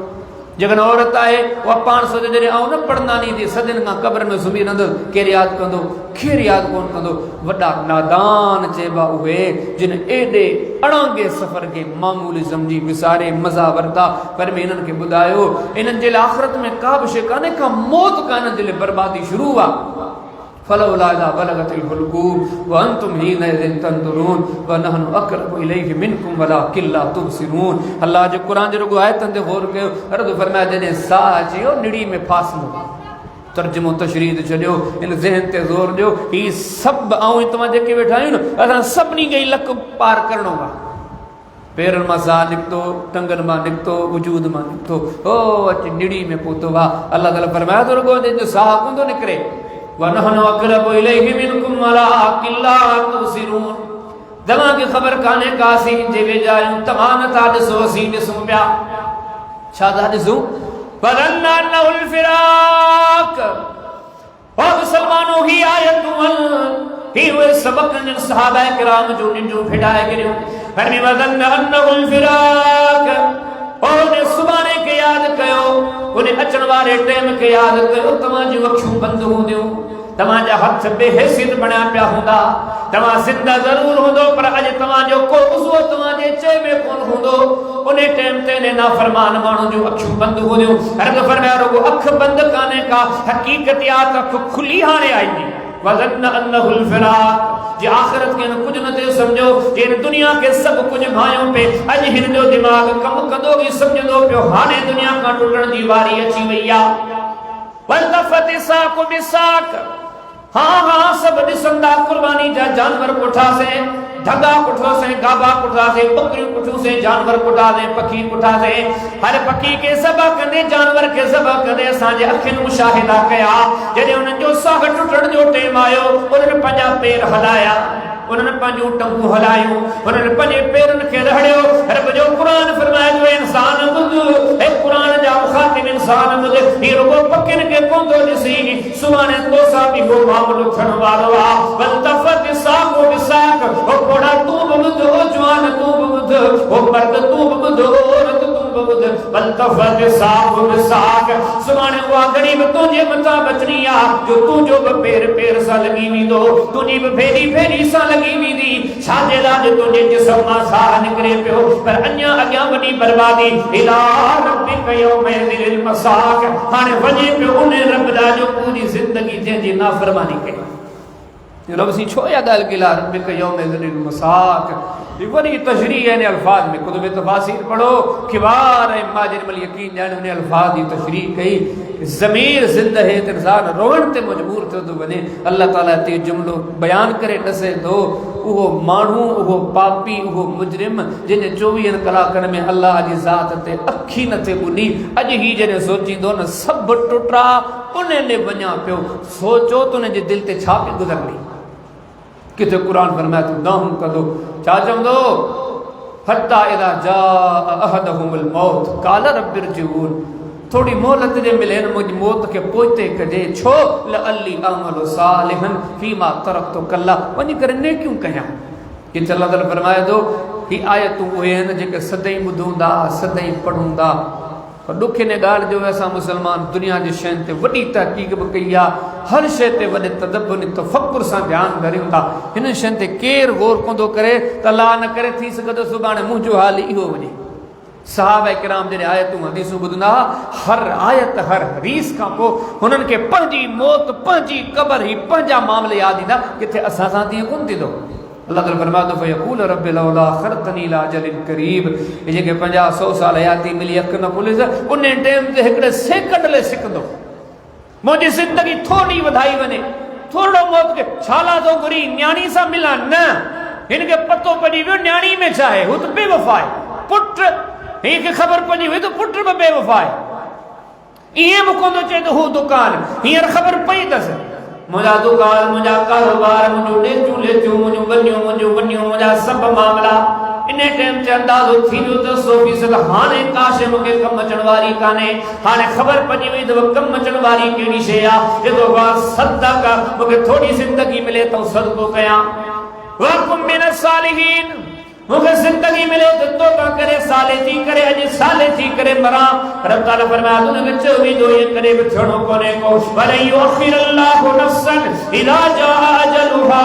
जेकॾहिं औरत आहे उहा पाण सोचे जॾहिं आऊं न परनानी थी सदियुनि खां क़ब्र में सुम्ही रहंदुसि केरु यादि कंदो केरु यादि कोन कंदो वॾा नादान चइबा उहे जिन एॾे अड़ंगे सफ़र खे मामूली सम्झी विसारे मज़ा वरिता पर में हिननि खे ॿुधायो इन्हनि जे लाइ आख़िरत में का बि शइ कान्हे का मौत का हिननि जे लाइ बर्बादी शुरू आहे फलौला इज़ा बलगतिल हुलूम व अंतुम हीनइज़िन तंज़ुरून व नहनु अक़रबु इलैहि मिनकुम वलाकिन ला तुबसिरून अल्लाह जो क़ुरान जो रुगो आयतनि ते गौर कयो अर्ज़ फरमाया जॾहिं साह अचियो निड़ी में फासलो तर्जुमो तशरीह छॾियो इन ज़हन ते ज़ोर ॾियो ही सभु ऐं तव्हां जेके वेठा आहियो न असां सभिनी खे लक पार करिणो आहे पेरन मां साह निकतो, टंगन मां निकतो, वजूद मां निकतो, ओ अच निड़ी में पोतो वा। अल्लाह ताला फरमाया तो रुगो जो साह कोंदो निकरे, वनहनु अक़रबु इलैहि मिनकुम वलाकिन ला तुबसिरून। दवा की खबर काने कासी जे वेजायूं तमान ता ॾिसो असीं ॾिसूं पिया। छा था ॾिसूं? वज़न्ना अन्नहुल फिराक। ओ मुसलमानो ही आयतुल ही हुए सबक जिन सहाबा किराम जो निजो फिडाए गिरियो। फरमी वज़न्ना अन्नहुल फिराक। उन्हें सुबाने के याद कयो, उन्हें अचण वारे टाइम के याद कयो। तव्हां जूं अखियूं बंद हूंदियूं, तव्हांजा हथ बेहैसियत बणिया पिया हूंदा, तव्हां ज़िंदा ज़रूर हूंदो पर अॼु तव्हांजो को उज़्व तव्हांजे चए में कोन हूंदो। उन टाइम ते ने नाफरमान माण्हुनि जूं अखियूं बंदि हूंदियूं। हर फरमाया रुगो अख बंदि कान्हे का, हक़ीक़त अख खुली हाणे आईंदी। वज़न्न अन्नहुल फिराक। जे आखिरत के कुछ न थे समझो, जे दुनिया के सब कुछ भाइयों पे अज हिन जो दिमाग कम कंदो की समझंदो पियो हाणे दुनिया का टुटण जी वारी अची वई आ। वल्तफत साक़ बिसाक़। हाँ हाँ सब ॾिसंदा कुर्बानी जा जानवर पुठा से, ढगा पुठो से, गाबा पुठा से, बकरियूं पुठू से, जानवर पुठा से, पखी पुठा से। हर पखी के सबा कंदे, जानवर के सबा कंदे असांजे अखियुनि मुशाहिदा कया। जॾहिं उन्हनि जो साह टुटण जो टाइम आयो, उन्हनि पंहिंजा पेर हलाया, उन्हनि पंहिंजूं टंगूं हलायूं, उन्हनि पंहिंजे पेरनि खे रहड़ियो। रब जो क़ुरान फरमाए थो इंसान ॿुध, हे क़ुरान जा मुखातिब इंसान ॿुध, ही रुगो पखियुनि खे कोन ॾिसी, सुभाणे तोसां बि को मामलो थियण वारो आहे। वल्तफत साक़ बिसाक़। ओ कोड़ा तू बि ॿुध, ओ जवान तू बि ॿुध, ओ मर्द तू बि ॿुध, ओ औरत तू बि ॿुध। वल्तफत साक़ बिसाक़। सुभाणे उहा घड़ी बि तुंहिंजे मथां बचणी आहे जो तुंहिंजो बि पेर सां लॻी वेंदो, तुंहिंजी बि फेरी सां लॻी वेंदी। छाजे लाइ तुंहिंजे जिस्म मां साह निकिरे पियो, पर अञा अॻियां वॾी बर्बादी। इला रब्बिक यौमइज़िल मसाक़। हाणे वञे पियो उन रब ॾांहुं जो पूरी ज़िंदगी जंहिंजी नाफ़रमानी कई। रब सी छो या ॻाल्हि कई, रब्बिक यौमइज़िल मसाक़। वरी तशरीह है अल्फाज में कुतुब तफासीर पढ़ो, किबार माजिर मल यकीन जान उन अल्फाज की तशरीह कई। ज़मीर ज़िंदा है त इंसान रोवण ते मजबूर थियो थो वञे। अल्लाह ताला ते जुमलो बयान करे ॾसे थो, उहो माण्हू, उहो पापी, उहो मुजरिम जंहिंजे 24 कलाकनि में अल्लाह जी ज़ात ते अखी नथे ॿुधी, अॼु ही जॾहिं सोचींदो न सभु टुटा उन ॾे वञा पियो, सोचो त उनजे दिलि ते छा पई गुज़रंदी। किथे कुरान फरमाए थो दाहूं कंदो छा चवंदो, हत्ता इज़ा जाअ अहदहुमुल मौत क़ाल रब्बि इरजिऊन। थोड़ी मोहलत जे मिले न मुंहिंजी मौत खे पोइते कजे, छो लअल्ली अअमलु सालिहन फीमा तरक्तु कल्ला, वञी करे नेकियूं कयां। किथे अल्लाह ताला फरमाए थो ही आयतूं उहे आहिनि जेके सदाईं ॿुधूं था, सदाईं पढ़ूं था। पर ॾुख इन ॻाल्हि जो असां मुसलमान दुनिया जी शयुनि ते वॾी तहक़ीक़ बि कई आहे, हर शइ ते वॾे तदब्बुर तफ़क्कुर सां ध्यानु धरियूं था। हिन शयुनि ते केरु गौर कोन थो करे त अल्लाह न करे थी सघे थो सुभाणे मुंहिंजो हाल इहो वञे। सहाबा किराम जॾहिं आयतूं हदीसूं ॿुधंदा, हर आयत हर हदीस खां पोइ हुननि खे पंहिंजी मौत, पंहिंजी क़बर ही पंहिंजा मामले यादि ईंदा। किथे असां सां तीअं कोन थींदो। अल्लाह ताला फरमातो फयक़ूल रब्बि लौला अख़रतनी इला अजलिन क़रीब। ये जेके 50-100 साल हयाती मिली अख न खुलिस, उन टाइम ते हिकिड़े सेकंड ले सिकंदो, मुंहिंजी ज़िंदगी थोड़ी वधाई वञे, थोड़ो मौत खे छाला थो घुरी, न्याणी सां मिलां न। हिन खे पतो पइजी वियो न्याणी में छा आहे, हू त बेवफ़ा आहे। पुट हिनखे ख़बर पइजी वई त पुट बि बेवफ़ा आहे। ईअं बि कोन थो चए त हू दुकान, हींअर ख़बर पई अथसि मुंहिंजा दुकान, मुंहिंजा कारोबार, मुंहिंजो ॾेचूं लेचूं, मुंहिंजूं वञियूं, मुंहिंजा सभु मामला। इन टाइम ते अंदाज़ो थी वियो त 100% हाणे का शइ मूंखे कमु अचण वारी कान्हे। हाणे ख़बर पइजी वई त कमु अचण वारी कहिड़ी शइ आहे। जेको सदका, मूंखे थोरी ज़िंदगी मिले त सदको कयां। वकुम मिन सालिहीन, मूंखे ज़िंदगी मिले त तौबा करे साले थी करे अॼु साले थी करे मरां। रब ताला फरमाया उनखे चयो वेंदो ये करे बि थियणो कोन्हे को, वला युअख़िरुल्लाहु नफ़्सन इज़ा जाअ अजलुहा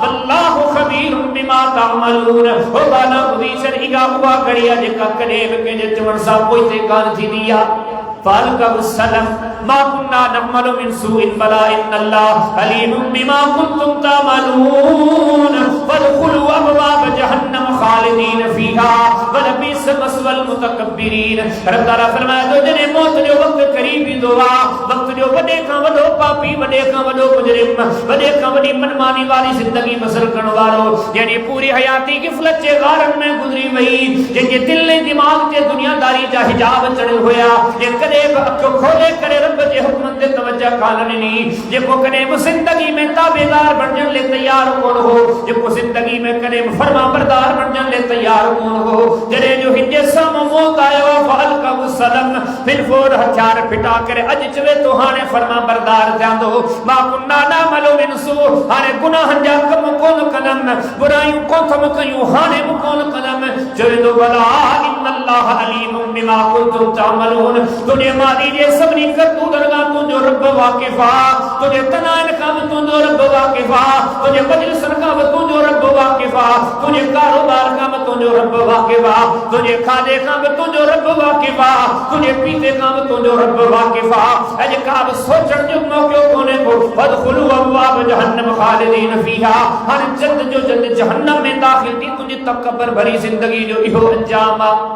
वल्लाहु ख़बीरुम बिमा तअमलून। ओ बाला पुरीशन इगा हुआ घड़ी आहे जेका कॾहिं बि कंहिंजे चवण सां पोइते कान थींदी आहे। फालकहु सलम मा कुन्ना नअमलु मिन सूइन बला इन्नल्लाह अलीमुम बिमा कुंतुम तअमलून। फदखुलू अबवाब जहन्नम खालिदीन फीहा वलबिस मस्वल मुतकब्बिरीन। रब ताला फरमाए थो जॾहिं मौत जो वक़्तु क़रीब ईंदो आहे, वक़्त जो वॾे खां वॾो पापी, वॾे खां वॾो मुजरिम, वॾे खां वॾी मनमानी वारी ज़िंदगी बसर करण वारो, जंहिंजी पूरी हयाती गिफ़लत जे गारनि में गुज़री वई, जंहिंजे दिल ऐं दिमाग़ ते दुनियादारी जा हिजाब चढ़ियल हुया, जे कॾहिं बि अखि खोले करे रब जे हुक्मनि ते तवज्जो कान ॾिनी, जेको कॾहिं बि ज़िंदगी में ताबेदार बणजण लाइ तयार कोन हो, जेको ज़िंदगी में कॾहिं बि फरमाबरदार बणजण लाइ तयार कोन हो, जॾहिं जो हिन जे साम्हूं मौत आयो फअल्क़हु सलम, फिलफोर हथियार फिटा करे अॼु चवे तो हाणे फरमाबरदार थियांदो, मा कुन्ना नअमलु मिन सू, हाणे गुनाहनि जा कम कोन कंदमि, बुरायूं कोन कयूं, हाणे बि कोन कंदमि, चवंदो भला इन्नल्लाह अलीमुम बिमा कुंतुम तअमलून, तुंहिंजे मादी जे सभिनी करतूतनि खां तुंहिंजो रब वाक़िफ़ आहे, तुंहिंजे तनाइन खां बि तुंहिंजो रब वाक़िफ़ आहे, तुंहिंजे मजलिसनि खां बि तुंहिंजो रब वाक़िफ़ आहे, तुंहिंजे कारोबार खां बि तुंहिंजो रब वाक़िफ़ आहे, तुंहिंजे खाधे खां बि तुंहिंजो रब वाक़िफ़ आहे, तुंहिंजे पीते खां बि तुंहिंजो रब वाक़िफ़ आहे। अॼु का बि सोचण जो मौक़ो कोन्हे को फदखुलू अब्वाब जहन्नम खालिदीन फीहा, हाणे जल्द जो जल्द जहन्नम में दाख़िल थी, तुंहिंजी तकबर भरी ज़िंदगी जो इहो अंजाम आहे।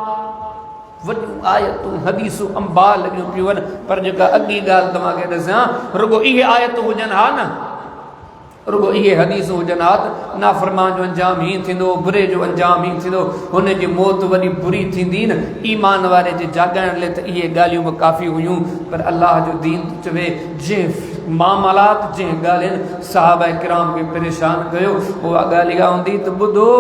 वॾियूं आयतूं हदीसूं अंबा लॻियूं पियूं आहिनि, पर जेका अॻी ॻाल्हि तव्हांखे ॾिसां, रुगो इहे आयतूं हुजनि हा न, रुगो इहे हदीसूं हुजनि हा त नाफ़रमान जो अंजाम हीअं थींदो, बुरे जो अंजाम हीअं थींदो, हुनजी मौत वॾी बुरी थींदी न। ईमान वारे जे जाॻाइण लाइ त इहे ॻाल्हियूं बि काफ़ी हुयूं, पर अलाह जो दीन चवे जंहिं मामलात जंहिं ॻाल्हियुनि सहाबा किराम खे परेशान कयो, उहा ॻाल्हि इहा हूंदी त ॿुधो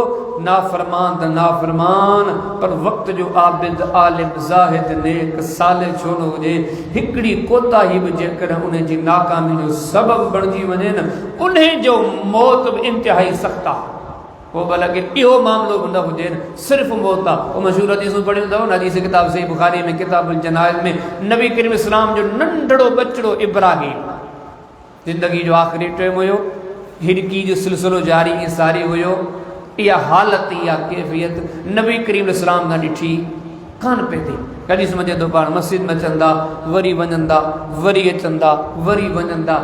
नाफ़रमान त नाफ़रमान, पर वक़्त जो आबिद आलिम ज़ाहिद नेक साले छो न हुजे, हिकिड़ी कोताही बि जेकॾहिं उन जी नाकामी जो सबबु बणिजी वञे न, उन जो मौत बि इंतिहाई सख़्त आहे। पोइ भला कि इहो मामिलो बि न हुजे न, सिर्फ़ु मौत आहे। उहो मशहूरु हदीसूं पढ़ियूं अथव न, हदीस किताब सही बुखारी में किताबुल जनाइज़ में नबी करीम इस्लाम जो नंढड़ो बचड़ो इब्राहिम, ज़िंदगी जो आख़िरी टाइम हुयो, हिरकी जो सिलसिलो जारी ऐं सारी हुयो, इहा हालत, इहा कैफ़ियत नबी करीम इस्लाम खां ॾिठी कान पई थिए। कॾहिं सम्झे थो पाण मस्जिद में अचंदा, वरी वञंदा, वरी अचंदा, वरी वञंदा।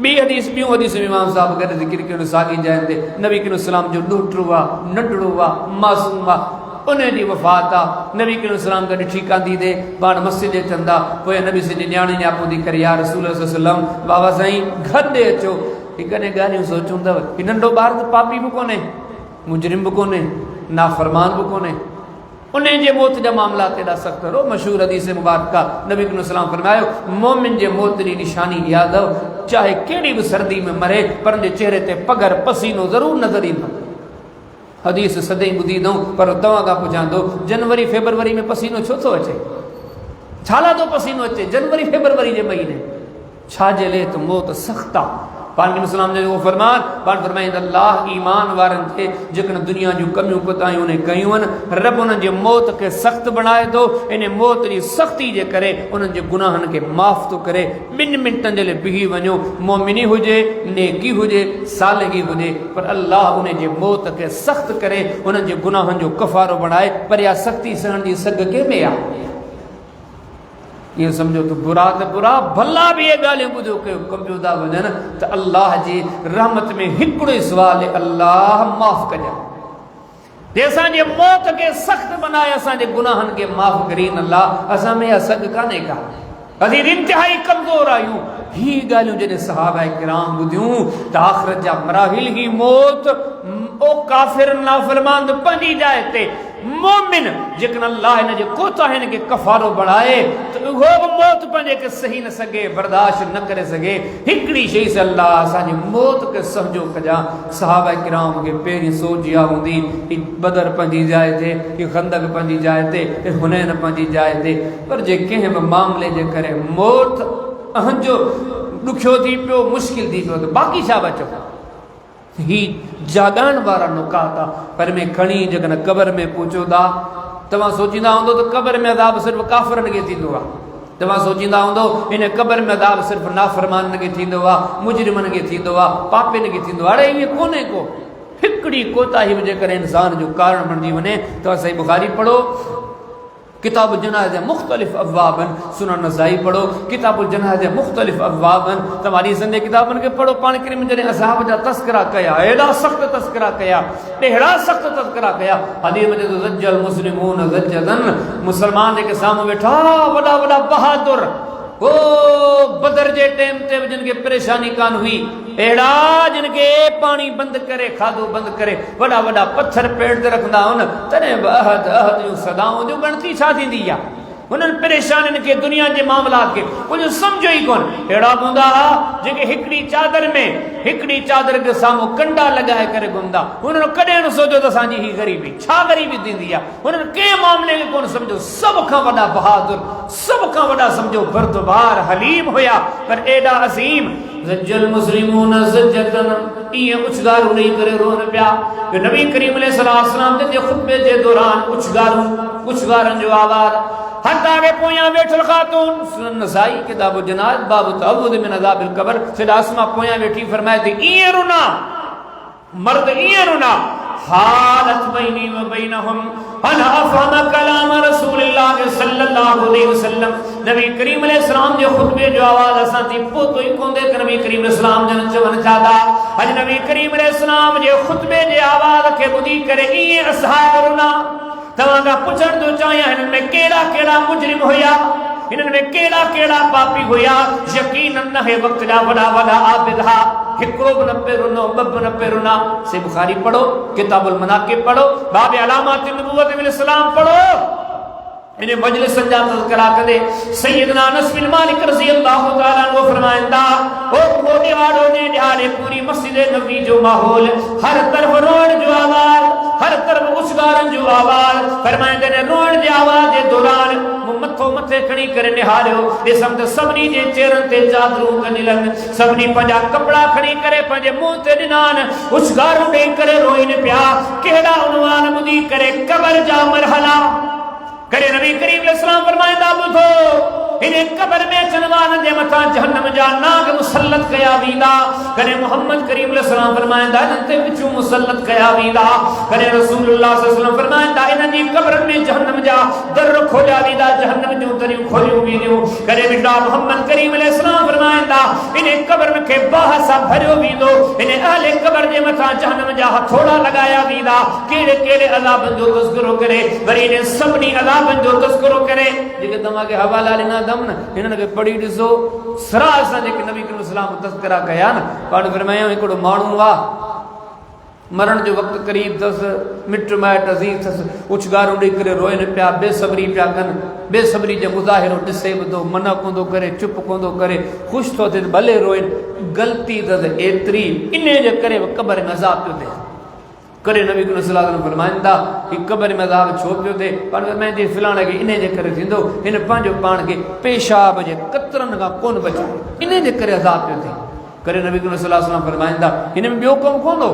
ॿी हदीस, ॿियूं हदीसूं इमाम साहब गॾु ज़िक्र कयो साॻी जाइ ते, नबी करीम इस्लाम जो ॾोहिटो आहे, नंढड़ो आहे, मासूम आहे, उन ॾींहुं वफ़ात आहे। नबी करीम इस्लाम गॾु ॾिठी कांदी थिए, पाण मस्जिद अचंदा, पोइ नबी सॼी न्याणी न्यापो थी करे या रसूल सल्लम बाबा साईं घर ॾे अचो। ही कॾहिं ॻाल्हियूं सोचूं अथव, हीउ नंढो ॿार त पापी बि कोन्हे, मुजरिम बि कोन्हे, नाफ़रमान बि कोन्हे, उन जे मौत जा मामला एॾा सख़्तु हो। मशहूर हदीस मुबारका नबी करीम सल्लल्लाहु अलैहि वसल्लम फरमायो, मोमिन जे मौत जी निशानी यादि हो, चाहे कहिड़ी बि सर्दी में मरे, पर उनजे चेहरे ते पगर पसीनो ज़रूरु नज़र ईंदो। हदीस सदाईं ॿुधी अथऊं, पर तव्हां खां पुछां थो, जनवरी फेबरवरी में पसीनो छो थो अचे? छा लाइ थो पसीनो अचे जनवरी फेबरवरी जे महीने? छाजे लाइ त मौत सख़्तु आहे। पाण इस्लाम जो फरमान, पाण फरमाईंदा अल्लाह ईमान वारनि खे जेकॾहिं दुनिया जूं कमियूं कोताहियूं उन कयूं आहिनि, रब उन्हनि जे मौत खे सख़्तु बणाए थो। इन मौत जी सख़्ती जे करे उन्हनि जे गुनाहनि खे माफ़ थो करे। 2 मिंटनि जे लाइ बिही वञो, मोमिनी हुजे, नेकी हुजे, सालगी हुजे, पर अल्लाह उन जे मौत खे सख़्तु करे उन्हनि जे गुनाहनि जो कफ़ारो बणाए। पर इहा सख़्ती सहण जी सघ कंहिंमें आहे? ये समझो तो बुरा तो बुरा, भला भी ये गालियां ॿुधो कयो कमजो था वञनि त अल्लाह जी रहमत में हिकिड़ो ई सुवाल आहे, अल्लाह माफ़ कजां। जे असांजे मौत खे सख़्तु बनाए, असांजे गुनाहनि खे माफ़ करीन अल्लाह, असां में इहा सघ कान्हे का, असीं इंतिहाई कमज़ोर आहियूं। ही ॻाल्हियूं जॾहिं सहाबा किराम ॿुधियूं त आख़िरत जा मराहिल ही मौत, ओ काफ़िर नाफ़रमान पंहिंजी जाइ ते, मोमिन जेकॾहिं अल्लाह हिन जे कोताहिनि खे कफ़ारो बणाए त उहो बि मौत पंहिंजे खे सही न सघे, बर्दाश्त न करे सघे। हिकिड़ी शइ से अल्लाह असांजी मौत खे सहजो कजां। सहाबा किराम खे पहिरीं सोच इहा हूंदी, ही बदर पंहिंजी जाइ ते, ही खंदक पंहिंजी जाइ ते, ही हुनैन पंहिंजी जाइ ते, पर जे कंहिं बि मामले जे करे मौत अहंजो ॾुखियो थी पियो, मुश्किल थी पियो, त बाक़ी छा बचो? ही जाॻाइण वारा नुकात आहे। पर में खणी जेकॾहिं क़बर में पहुचो था, तव्हां सोचींदा हूंदो त क़बर में अज़ाब सिर्फ़ु काफ़िरनि खे थींदो आहे, तव्हां सोचींदा हूंदो इन क़बर में अज़ाब सिर्फ़ु नाफ़रमाननि खे थींदो आहे, मुजरिमनि खे थींदो आहे, पापियुनि खे थींदो आहे। अड़े ईअं कोन्हे को। हिकिड़ी कोताही बि जेकॾहिं इंसान जो कारण बणिजी वञे, तव्हां सही बुखारी पढ़ो, किताबुल जनाज़ मुख़्तलिफ़ अबवाबन, सुनन नसाई पढ़ो, किताबुल जनाज़ मुख़्तलिफ़ अबवाबन, तव्हारी सिंध किताबनि खे पढ़ो। पाण करीम जॾहिं अज़ाब जा तस्करा कया, एॾा सख़्तु तस्करा कया, अहिड़ा सख़्तु तस्करा कया, हदीस में त ज़ज्जल मुस्लिमून ज़ज्जदन, मुसलमान जेके साम्हूं वेठा वॾा वॾा बहादुर, ओ बदर जे टाइम ते जिनके परेशानी कान हुई एड़ा जिनके पानी बंद करे खादो बंद करे वड़ा वड़ा पत्थर पेड़ ते रखंदा हुन तने अहद अहद जो सदाओं जो गणती छा थींदी आ उन्हनि परेशानियुनि खे दुनिया जे मामलात खे कुझु सम्झो ई कोन अहिड़ा हूंदा हुआ जेके हिकिड़ी चादर में हिकिड़ी चादर के साम्हूं कंडा लॻाए करे घुमंदा उन्हनि कॾहिं न सोचियो त असांजी ही ग़रीबी छा ग़रीबी थींदी आहे उन्हनि कंहिं मामले खे कोन सम्झो सभ खां वॾा बहादुर सभ खां वॾा सम्झो बर्दबार हलीम हुया पर एॾा अज़ीम ज़ज्जल मुस्लिमून ज़ज्जतन इएं उछगारूं ॾेई करे रोन पिया नबी करीम अलैहिस्सलाम जे ख़ुतबे जे दौरान उछगारनि जो आवाज़ हत्ता के पोयां वेठल खातून सुनन नसाई किताब जनाज बाब तअव्वुद मिन अज़ाबिल कब्र सदा आसमा पोयां वेठी फरमाए थी इए रुना मर्द इए रुना हालत बैनी व बैनहुम अना अफहम कलाम रसूलुल्लाह सल्लल्लाहु अलैहि वसल्लम नबी करीम अलैहिस्सलाम जे खुतबे जो आवाज असां थी पोतो ई कोंदे क नबी करीम अलैहिस्सलाम जन चवण चादा अज नबी करीम अलैहिस्सलाम जे खुतबे जे आवाज के बुधी करे इए असहाब रुना तव्हां खां पुछण थो चाहियां हिननि में कहिड़ा कहिड़ा मुजरिम हुया हिननि में कहिड़ा कहिड़ा पापी हुया यकीनन न हे वक्त जा वॾा वॾा आबिद हा हिकिड़ो बि न पे रुनो ॿ बि न पे रुना से बुखारी पढ़ो किताबुल मनाकिब पढ़ो बाब अलामात नबुव्वत विल इस्लाम पढ़ो इन मजलिस जा तज़किरा करे सैयदना अनस बिन मालिक रज़ी अल्लाह तआला अन्हु फरमाइंदा ओ कोने वाडो ने ध्याने पूरी मस्जिद नबी जो माहौल हर तरफ रोण जो आवाज हर तरफ उछगारन जो आवाज फरमाइंदे ने रोण जे आवाज जे दौरान मथो मथे खणी करे निहारियो ॾिसम त सभिनी जे चेहरनि ते चादरूं कनिलन सभिनी पंहिंजा कपिड़ा खणी करे पंहिंजे मुंहं ते ॾिनान उछगारूं ॾेई करे रोइन पिया कहिड़ा उनवान ॿुधी करे क़बर जा मरहला करे नबी करीम अलैहिस्सलाम फरमाइंदा ॿुधो इन क़बर में अचण वारनि जे मथां जहन्नम जा नाग मुसल्लत कया वेंदा करे मोहम्मद करीम अलैहिस्सलाम फरमाइंदा इन्हनि ते विचूं मुसल्लत कया वेंदा करे रसूलुल्लाह सल्लल्लाहु अलैहि वसल्लम फरमाइंदा इन्हनि जी क़बरनि में जहन्नम जा दर खोलिया वेंदा जहन्नम जूं दरियूं खोलियूं वेंदियूं करे बिड़ा मोहम्मद करीम अलैहिस्सलाम फरमाइंदा इन क़बर खे बाह सां भरियो वेंदो इन अहले क़बर जे मथां जहन्नम जा हथोड़ा लॻाया वेंदा कहिड़े कहिड़े अज़ाबनि जो तज़किरो करे वरी इन सभिनी अज़ाबनि जो तज़किरो करे जेके तव्हांखे हवाला ॾिना न इन्हनि खे पढ़ी ॾिसो सरा असां जेके नबी करीम अलैहिस्सलाम तज़किरा कया न पाण फरमायूं हिकिड़ो माण्हू आहे मरण जो वक़्तु क़रीब अथसि मिट माइट अज़ीज़ अथसि उछगारूं ॾेई करे रोइनि पिया बेसब्री पिया कनि बेसब्री जो मुज़ाहिरो ॾिसे बि थो मना कोन थो करे चुप कोन थो करे ख़ुशि थो थिए भले रोइनि ग़लती अथसि एतिरी इन जे करे क़बर में अज़ाब पियो थिए करे नबी करीम सल्लल्लाहु अलैहि वसल्लम फरमाइंदा कि क़बर में अज़ाब छो पियो थिए पाण फरमाइंदे फलाणे खे इन जे करे थींदो हिन पंहिंजो पाण खे पेशाब जे कतरनि खां कोन बचो इन जे करे अज़ाब पियो थिए करे नबी करीम सल्लल्लाहु अलैहि वसल्लम फरमाइंदा हिन में ॿियो कमु कोन हो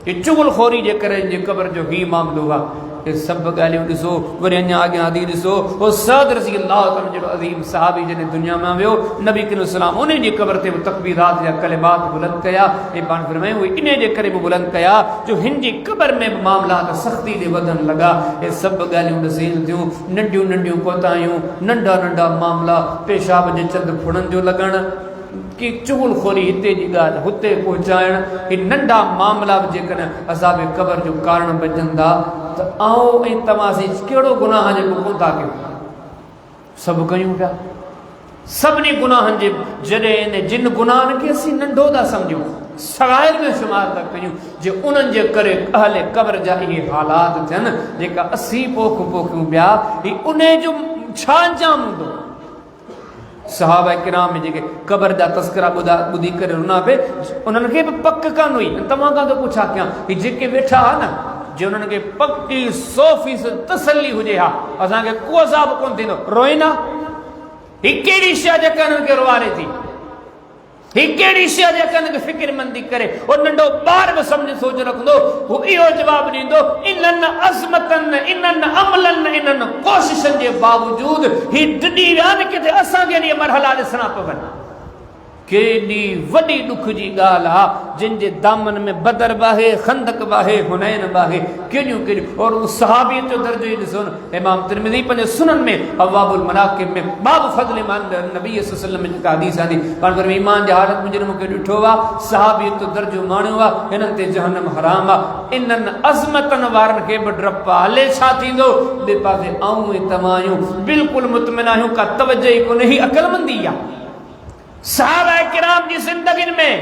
ही चुगलखोरी जे करे जे क़बर जो ही मामलो आहे ये सब ॻाल्हियूं ॾिसो वरी अञा अॻियां हदी ॾिसो हो सद रज़ी अल्लाह ताला जहिड़ो अज़ीम सहाबी जॾहिं दुनिया में वियो नबी करीम सलाम उन जी क़बर ते तकबीरात या कलिमात बुलंद कया ऐं पाण फरमायूं उहे इन जे करे बि बुलंद कया जो हिन जी क़बर में बि मामलात सख़्ती जे वधण लॻा हे सभु ॻाल्हियूं ॾिसण थियूं नंढियूं नंढियूं कोताहियूं नंढा नंढा मामला पेशाब जे चंद फुड़नि जो लॻण कि चुगलखोरी हिते जी ॻाल्हि हुते पहुचाइण ही नंढा मामला बि जेकॾहिं अज़ाब क़बर जो कारण बचंदा त आऊं ऐं तव्हांसीं कहिड़ो गुनाह जेको कोन था कयूं सभु कयूं पिया सभिनी गुनाहनि जे जॾहिं इन जिन गुनाहनि खे असीं नंढो था सम्झूं सगाइर में शुमार था कयूं जे उन्हनि जे करे अहले क़बर जा इहे हालात थियनि जेका असीं पोखियूं पिया ही उन जो छा अंजाम हूंदो सहाबा किराम जेके क़बर जा तस्करा ॿुधी करे रुना पे उन्हनि खे बि पक कान हुई तव्हां खां थो पुछा कयां ही जेके वेठा हा न जे उन्हनि खे पकी 100% तसल्ली हुजे हा असांखे को अज़ाब कोन थींदो रोइना ही कहिड़ी शइ जेका उन्हनि खे रुआरे थी ही कहिड़ी शइ जेका उन्हनि खे फ़िक्रमंदी करे और नंढो ॿार बि सम्झ सोच रखंदो हू इहो जवाबु ॾींदो इन्हनि अज़मतनि इन्हनि अमलनि इन्हनि कोशिशनि जे बावजूद ही डिॼी विया न किथे असांखे इहे मरहला ॾिसणा पवनि केडी वडी दुख जी गाल आ जिनके दामन में बदर बाहे, खंदक बाहे, हुनैन बाहे, केडियूं केडियूं। और उस सहाबी जो दर्जो ही ॾिसो न, इमाम तिरमिज़ी पंहिंजे सुनन में अब्वाबुल मनाक़िब में बाब फज़्ल नबी सल्लल्लाहु अलैहि वसल्लम में जेका हदीस आंदी पाण पर ईमान जी हालत में जॾहिं मूंखे ॾिठो आहे सहाबी जो दर्जो माणियो आहे, हिननि ते जहन्नम हराम आहे, इन्हनि अज़मतनि वारनि खे बि डपु आहे। हले छा थींदो ॿिए पासे आऊं ऐं तव्हां आहियूं बिल्कुलु मुतमिन आहियूं, का तवजो ई कोन्हे, ही अक़लमंदी आहे। सहाबा किराम जी ज़िंदगी में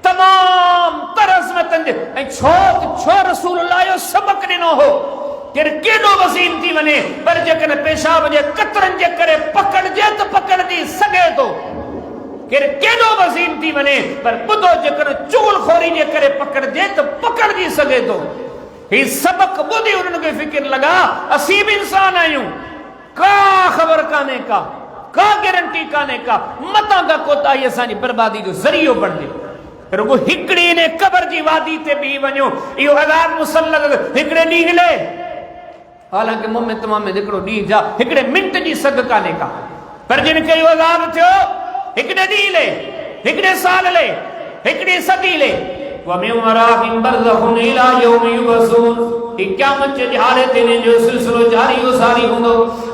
तमाम तरज़मतन छो रसूलुल्लाह जो सबक ॾिनो हो केॾो वसीम थी वञे, पर जेकॾहिं पेशाब जे कतरनि जे करे पकड़जे त पकड़जी सघे थो। केॾो वसीम थी वञे, पर ॿुधो जेकॾहिं चुगलखोरी जे करे पकड़जे त पकड़जी सघे थो। ही सबक ॿुधी उन्हनि खे फिक्र लॻा असीं बि इंसान आहियूं, का ख़बर कान्हे का गारंटी कान्हे का मतां का कोताही असांजी बर्बादी जो ज़रियो बणिजे। रुगो हिकिड़ी ने कबर जी वादी ते भी वञो, इहो अज़ाब मुसल्लत हिकिड़े ॾींहुं हले, हालांकि मोमिन तमाम में हिकिड़ो ॾींहुं जा हिकिड़े मिंट जी सघ कान्हे का, पर जिन खे इहो अज़ाब थियो हिकिड़े ॾींहुं ले, हिकिड़े साल ले, हिकिड़ी सदी ले, वमिन वराहिम बरज़खुन इला यौमि युबसून, क़यामत जे ॾिहाड़े ते जो सिलसिलो जारी हो सारी हूंदो।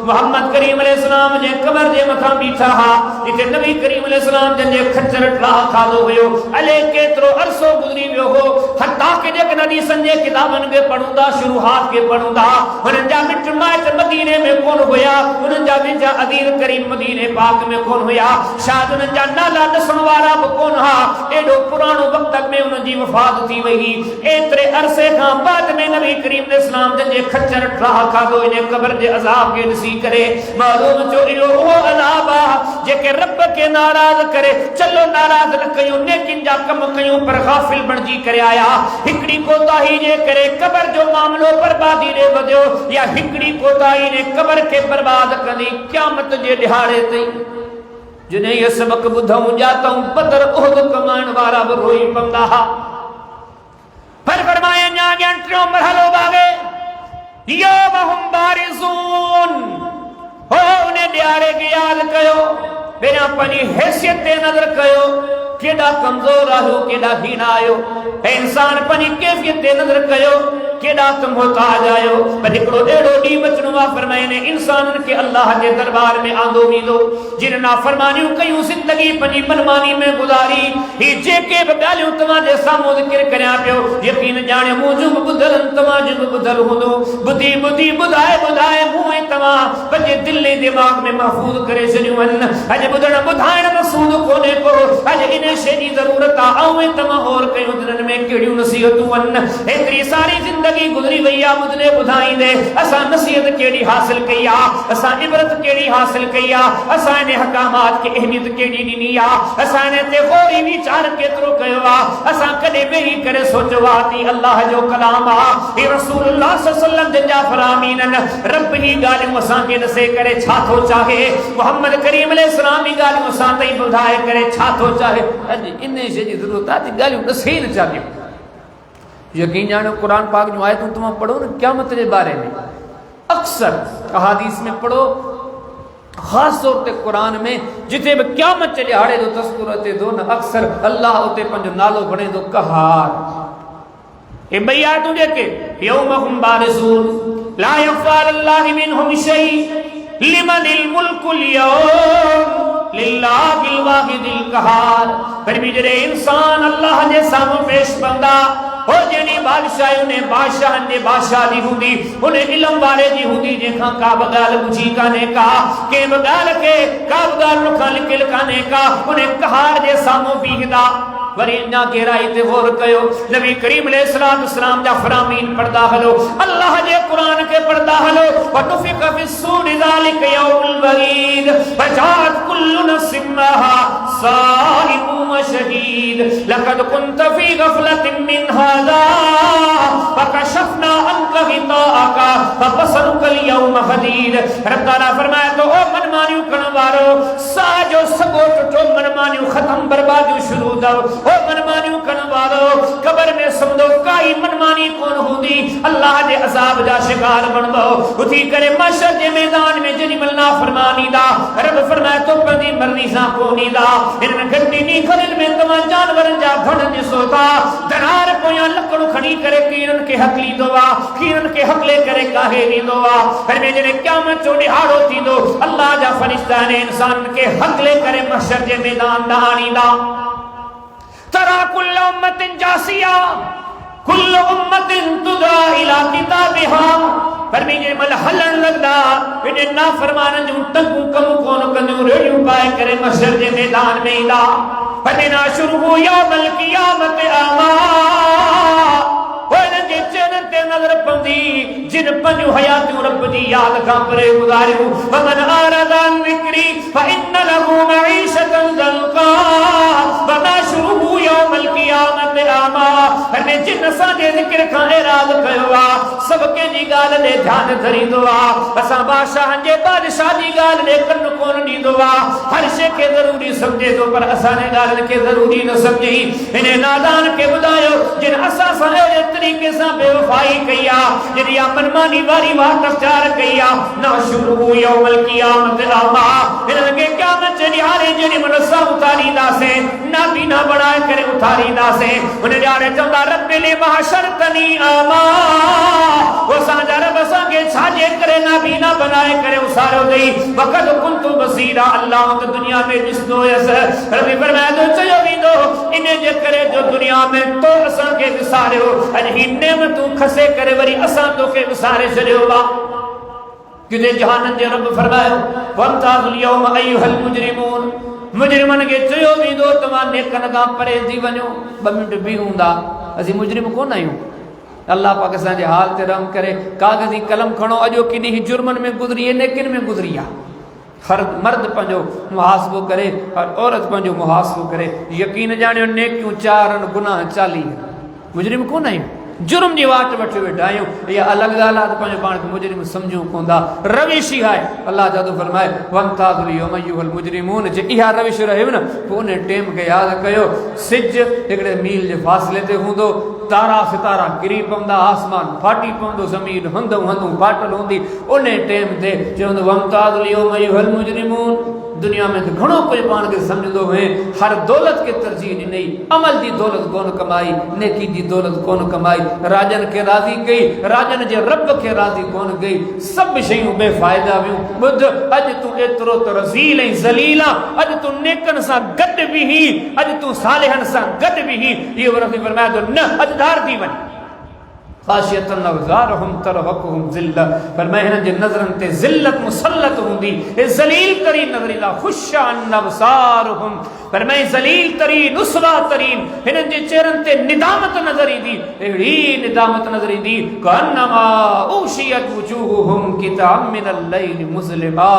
मोहम्मद करीम अलैहिस्सलाम जे कबर जे मथां बीठा हा, जिते नबी करीम अलैहिस्सलाम जंहिंजे खच्चर ठाह खाधो हुयो, अले केतिरो अरसो गुज़री वियो हो, हता के जेकॾहिं हदीसनि जे किताबनि खे पढ़ूं था, शुरूहात खे पढ़ूं था, हुननि जा मिट माइट मदीने में कोन हुया, हुननि जा वेझा अज़ीज़ करीम मदीने पाक में कोन हुया, शायदि हुननि जा नाला ॾिसण वारा बि कोन हा। एॾो पुराणो वक़्त में हुननि जी वफ़ात थी वई। एतिरे अरसे खां बाद में नबी करीम अलैहिस्सलाम जंहिंजे खच्चर ठाह खाधो इन कबर जे अज़ाब खे ॾिसी करे मालूम थियो इहो उहो अज़ाब आहे जेके रब खे नाराज़ करे। चलो नाराज़ न कयूं, नेकिन जा कम कयूं, पर गाफ़िल बणजी करे आया। हिकिड़ी कोताही जे करे कबर जो मामलो बर्बादी ॾे वधियो, या हिकिड़ी कोताही ने कबर खे बर्बाद कंदी क़यामत जे ॾिहाड़े ते। जॾहिं इहो सबक ॿुधऊं ॼातऊं बदर उहद कमाइण वारा बि रोई पवंदा हुआ, पर फरमाया ञा ॼण टियों मरहलो बाग़े यौम हुम बारिज़ून, हो उन ॾियारे खे यादि कयो, पहिरियां पंहिंजी हैसियत ते नज़र कयो, केॾा कमज़ोर आहियो, केॾा हीना आहियो, ऐं इंसान पंहिंजी कैफ़ियत ते नज़र कयो, केॾा त मोहताज आहियो। पर हिकिड़ो अहिड़ो ॾींहुं अचणो आहे फरमाइने इंसाननि खे अल्लाह जे दरबार में आंदो वेंदो, जिन नाफ़रमानियूं कयूं, ज़िंदगी पंहिंजी मनमानी में गुज़ारी, ही जेके बि ॻाल्हियूं तव्हांजे साम्हूं ज़िक्र करियां पियो, यकीन ॼाणे मुंहिंजूं बि ॿुधल आहिनि, तव्हांजूं बि ॿुधल हूंदो। ॿुधी ॿुधी ॿुधाए मूं ऐं तव्हां पंहिंजे दिल ऐं दिमाग़ में महफ़ूज़ करे छॾियूं आहिनि। अॼु ॿुधण ॿुधाइण मक़सूद कोन्हे को, अॼु इन शइ जी ज़रूरत आहे आऊं ऐं तव्हां और कयूं दिलनि में कहिड़ियूं नसीहतूं आहिनि। एतिरी सारी ज़िंदगी गुज़री वई आहे ॿुधंदे ॿुधाईंदे, असां नसीहत कहिड़ी हासिल कई आहे, असां इबरत कहिड़ी हासिल कई आहे, असां इन हकामात खे अहमियत कहिड़ी ॾिनी आहे, असां इन ते गौरी वीचार केतिरो कयो आहे, असां कॾहिं वेही करे सोचियो आहे त अल्लाह जो कलाम आहे, हे रसूलुल्लाह सल्लल्लाहु अलैहि वसल्लम जा फरामीन आहिनि। रब ही ॻाल्हियूं असांखे ॾसे करे छा थो चाहे, मोहम्मद करीम अलैहिस्सलाम जी ॻाल्हियूं असां ताईं ॿुधाए करे छा थो चाहे। अॼु इन शइ जी ज़रूरत आहे त ॻाल्हियूं ॾसे ई न चाहींदियूं। यकीन ॼाणो क़ुर पाक जूं आयतूं तव्हां पढ़ो न क़यामत जे बारे में, अक्सर अहादीस में पढ़ो, ख़ास तौर ते क़ुरान में जिथे भी क़यामत जे ॾिहाड़े जो तज़कुरो अचे थो न, अक्सर अल्लाह उते पंहिंजो नालो खणे थो क़हार। हे ॿई आयतूं जेके यौम हुम बारिज़ून ला यख़्फ़ा अलल्लाहि मिनहुम शै लिमनिल मुल्कुल यौम लिल्लाहिल वाहिदिल क़हार। पर भी जॾहिं इंसान अल्लाह जे साम्हूं पेश पवंदा, हो जहिड़ी बादशाह उन बादशाहनि जे बादशाह जी हूंदी, उन इल्म वारे जी हूंदी जंहिंखां का बि ॻाल्हि बुझी कान्हे का, कंहिं बि ॻाल्हि खे का बि ॻाल्हि रुखां लिकियल कान्हे का, उन क़हार जे साम्हूं बीहंदा। वरी अञा गहराई ते गौर कयो, नबी करीम अलैहिस्सलाम जा फरामीन पढ़दा हलो, अल्लाह जे कुरान के पढ़दा हलो, वतुफिक फिस्सूरि ज़ालिक यौमुल वईद फजात कुल्लु नफ्सिन माहा साइक़ुम व शहीद लक़द कुन्त फी गफ़लतिन मिन हाज़ा फकशफना अन्का ग़िताअका फबसरुकल यौम हदीद। रब ताला फरमाए तो ओ मनमानियूं करण वारो, साजो सगो टुटो मनमानियूं खत्म बर्बादियूं शुरू दो, ओ मनमानियूं करण वारो कबर में समझो काई मनमानी कोन हूंदी, अल्लाह जे अज़ाब जा शिकार बनबो। उथी करे महशर जे मैदान में जॾहिं महिल नाफरमानी दा रब फरमाए तो पंहिंजी जी मर्जी सा कोनीदा इन गड्डी नी खड़न में तमा जानवरन जा घणन सोता दरार पोया लकड़ू खड़ी करे कीरन के हकली दोवा कीरन के हकले करे काहे नी दोवा फिर में जने क़यामत जो दिहाड़ो थी दो अल्लाह जा फरिश्ता ने इंसान के हकले करे महशर जे मैदान दा आनीदा तरा कुल्ल उम्मतिन जासिया कुल्ल उम्मतिन तुदा इला किताबिहा फरमाइए मल हलन लगदा इने नाफरमानन जो तंगू कम कोन कंदू रेडियो पाए करे महशर जे मैदान में इला फना शुरू यौमल क़ियामत आमा ओने जे चेहरे ते नजर पंदी जिन पंजू हयातू रब दी याद का परे गुजारियो वमन आरदा जिक्री फइन लहू मईशतन दलका वनाशुरू यौमल क़ियामत आमा फने जिन साजे जिक्र का इराद कयोवा सबके जी गाल दे ध्यान धरींदो आ असा बादशाह जे बादशाह जी गाल दे कन कोन दींदो आ हर शे के जरूरी समझे तो पर असा ने गाल के जरूरी न समझी इने नादान के बुदायो जिन असा सा तरीके से बेवफाई कइया जिया मनमानी वारी वाट अख्तियार कइया ना शुरू यौमल क़ियामत आमा इन के क़यामत जे हारे जेडी मनसा उतारी दासे ना बिना बनाए करे उतारी दासे उन जाने चंदा रब ने महशर तनी आमा वो साजा रब संगे छाजे करे ना बिना बनाए करे उसारो गई वक़द कुंतु बसीरा अल्लाह तो दुनिया में जिसनो यस रब फरमाया तो चयो विंदो इने जे करे जो दुनिया में तो असा के विसारो ही नेमतू खसे करे वरी असा तो के विसारे छड़ियो बा किने जहानन जे रब फरमायो वंताजुल यौम अय्युहल मुजरिमून मुजरिमन के चयो विंदो तमा नेकन का परे थी वणो 2 मिनट भी हुंदा असि मुजरिम कोन आयूं अल्लाह पाक असा जे हाल ते रहम करे कागजी कलम खणो अजो किनी जुर्मन में गुजरी नेकिन में गुजरिया हर मर्द पंजो मुहासबो करे और औरत पंजो मुहासबो करे यकीन जानियो नेकियूं 4 गुनाह 40 मुजरिम कोन आयूं जुर्म जी वाट वठी वेठा आहियूं या अलग ॻाल्हि आहे त पंहिंजो पाण खे मुजरिम सम्झूं कोन था रविश ई आहे अल्लाह जादू फरमाए वंताजुल यौम अय्युहल मुजरिमून जे इहा रविश रहे न पोइ उन टेम खे यादि कयो सिज हिकिड़े मील जे फ़ासिले ते हूंदो तारा सितारा किरी पवंदा आसमान फाटी पवंदो ज़मीन हंधूं हंधूं फाटल हूंदी उन टेम ते चवंदो वंताजुल यौम अय्युहल मुजरिमून दुनिया में तो घणो कुछ पान के समझदो है हर दौलत के तरजीह ॾिनई अमल की दौलत कोन कमाई नेकी की दौलत कोन कमाई राजन के राज़ी कई राजन जे रब के राज़ी कोन कई सब शयूं बेफ़ाइदा वियूं बुध अज तू एतिरो त रज़ील ऐं ज़लील आहे अज तू नेकन सां गॾु बीही अज तू सालिहन सां गॾु बीही इहो रफ़ी फरमाए थो न अज धार थी वञ खाशियतन अबसारहुम तरहकुहुम ज़िल्ला फरमाए हिन जे नज़रन ते ज़िल्लत मुसल्लत हूंदी ए ज़लील तरीन नज़रीला खुशान अबसारहुम फरमाए ज़लील तरीन उसवा तरीन हिन जे चेहरन ते निदामत नज़र ईंदी अहिड़ी निदामत नज़र ईंदी कन्नमा उशियत वजूहुहुम किताब मिनल लैल मुज़लिमा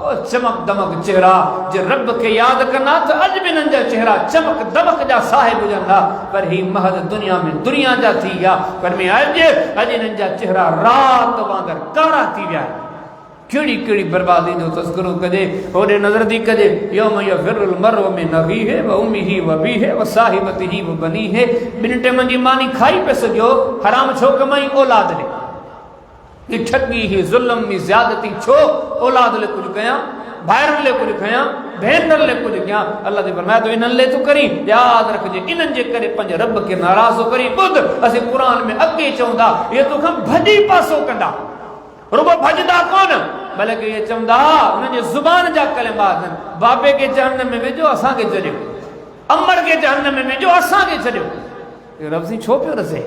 ओ चमक दमक चेहरा जे रब के याद करना तो अज भी हिननि जा चेहरा चमक दमक जा साहिब हुजंदा पर ही महद दुनिया में दुनिया जा थी या पर में अज हिननि जा चेहरा रात वांगर कारा थी विया कहिड़ी कहिड़ी बर्बादी जो तस्करो कजे होॾे नज़र थी कजे यौम यफ़िरुल मर्उ मिन अख़ीहि व उम्मिहि व अबीहि व साहिबतिहि व बनीहि ॿिनि टेमनि जी मानी खाई पियो सॼो हराम छो कमाई औलाद ॾे ही ठगी ही ज़ुल्म ही ज़्यादती छो औलाद ले कुछ कया भाइरनि ले कुछ कया भेनर ले कुछ कया अल्लाह ते फरमाया तो इन्हनि ले तू करी याद रखजे इन्हनि जे करे पंहिंजे रब खे नाराज़ करी ॿुध असीं क़ुर में अॻे चवंदा इहे तोखां भॼी पासो कंदा रुगो भॼंदा कोन बल्कि इहे चवंदा उन्हनि जे ज़ुबान जा कलिमात बाबे के जहन्नम में विझो असांखे छॾियो अमड़ के जहन्नम में विझो असांखे छॾियो रब साईं छो पियो रसे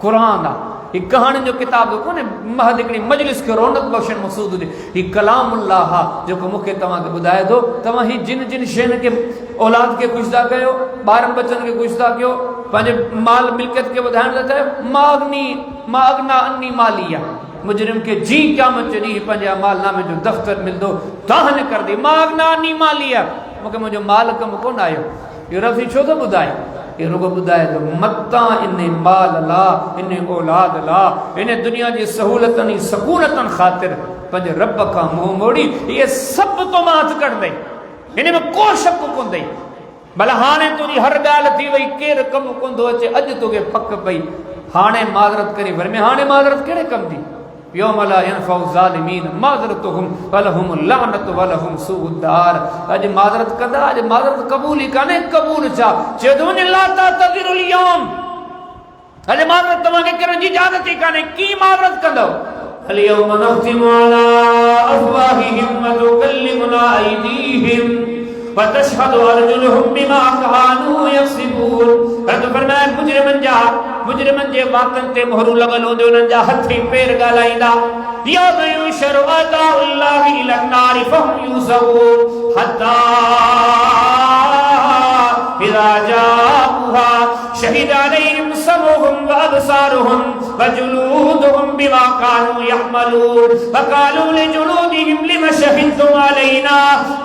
क़ुर आहे ही कहानी जो किताब कोन्हे महद हिकिड़ी मजलिस खे रौनक बख़्शन मक़सूद हुजे ही कलामुल्लाह जेको मूंखे तव्हांखे ॿुधाए थो तव्हां ही जिन जिन शयुनि खे औलाद खे ख़ुशि था कयो ॿारनि बचनि खे ख़ुशि था कयो पंहिंजे माल मिल्कियत खे वधाइण था चाहियो मा अगना अन्नी माली आहे मुजरिम के जी क़यामत ॾींहुं पंहिंजे मालनामे जो दफ़्तर मिलंदो तव्हां न करंदी मा अगना अन्नी माली आहे मूंखे मुंहिंजो माल कमु कोन आयो इहो रफ़ी छो थो ॿुधाए रुगो ॿुधाए तो मता इन माल ला इन औलाद ला इन दुनिया जी सहूलतन सकूनतन ख़ातिर पंहिंजे रब खां मुंहुं मोड़ी ये सब तो मात कर दई इन में को शक कोन दई भला हाणे तुंहिंजी हर ॻाल्हि थी वई केरु कमु कोन थो अचे अॼु तोखे पक पई हाणे माज़रत करे वर में हाणे माज़रत कहिड़े कम थी यौम ला यनफउ ज़ालिमीन माज़रतुहुम वलहुम लानतु वलहुम सूउद्दार। अज माज़रत कंदा, अज माज़रत कबूल ही काने, कबूल छा चेदुन ला तज़िरुल यौम, अज माज़रत तव्हांखे करण जी इजाज़त ही काने, की माज़रत कंदो? अल यौम नख़्तिमु अला अफ़वाहिहिम व तुकल्लिमुना अयदीहिम व तशहदु अर्जुलुहुम बिमा कानू यक्सिबून। तो फरमाया मुजरिमन जे वातन ते मोहरू लगल होंदे, उन्हनि जा हथी पेर ॻाल्हाईंदा। यौम युशरु अदाउल्लाहि इलन नारि फहुम यूज़ऊन हत्ता इज़ा जाऊहा शहिद अलैहिम समउहुम व अबसारुहुम व जुलूदुहुम बिमा कानू यअमलून व क़ालू लिजुलूदिहिम लिम शहिदतुम अलैना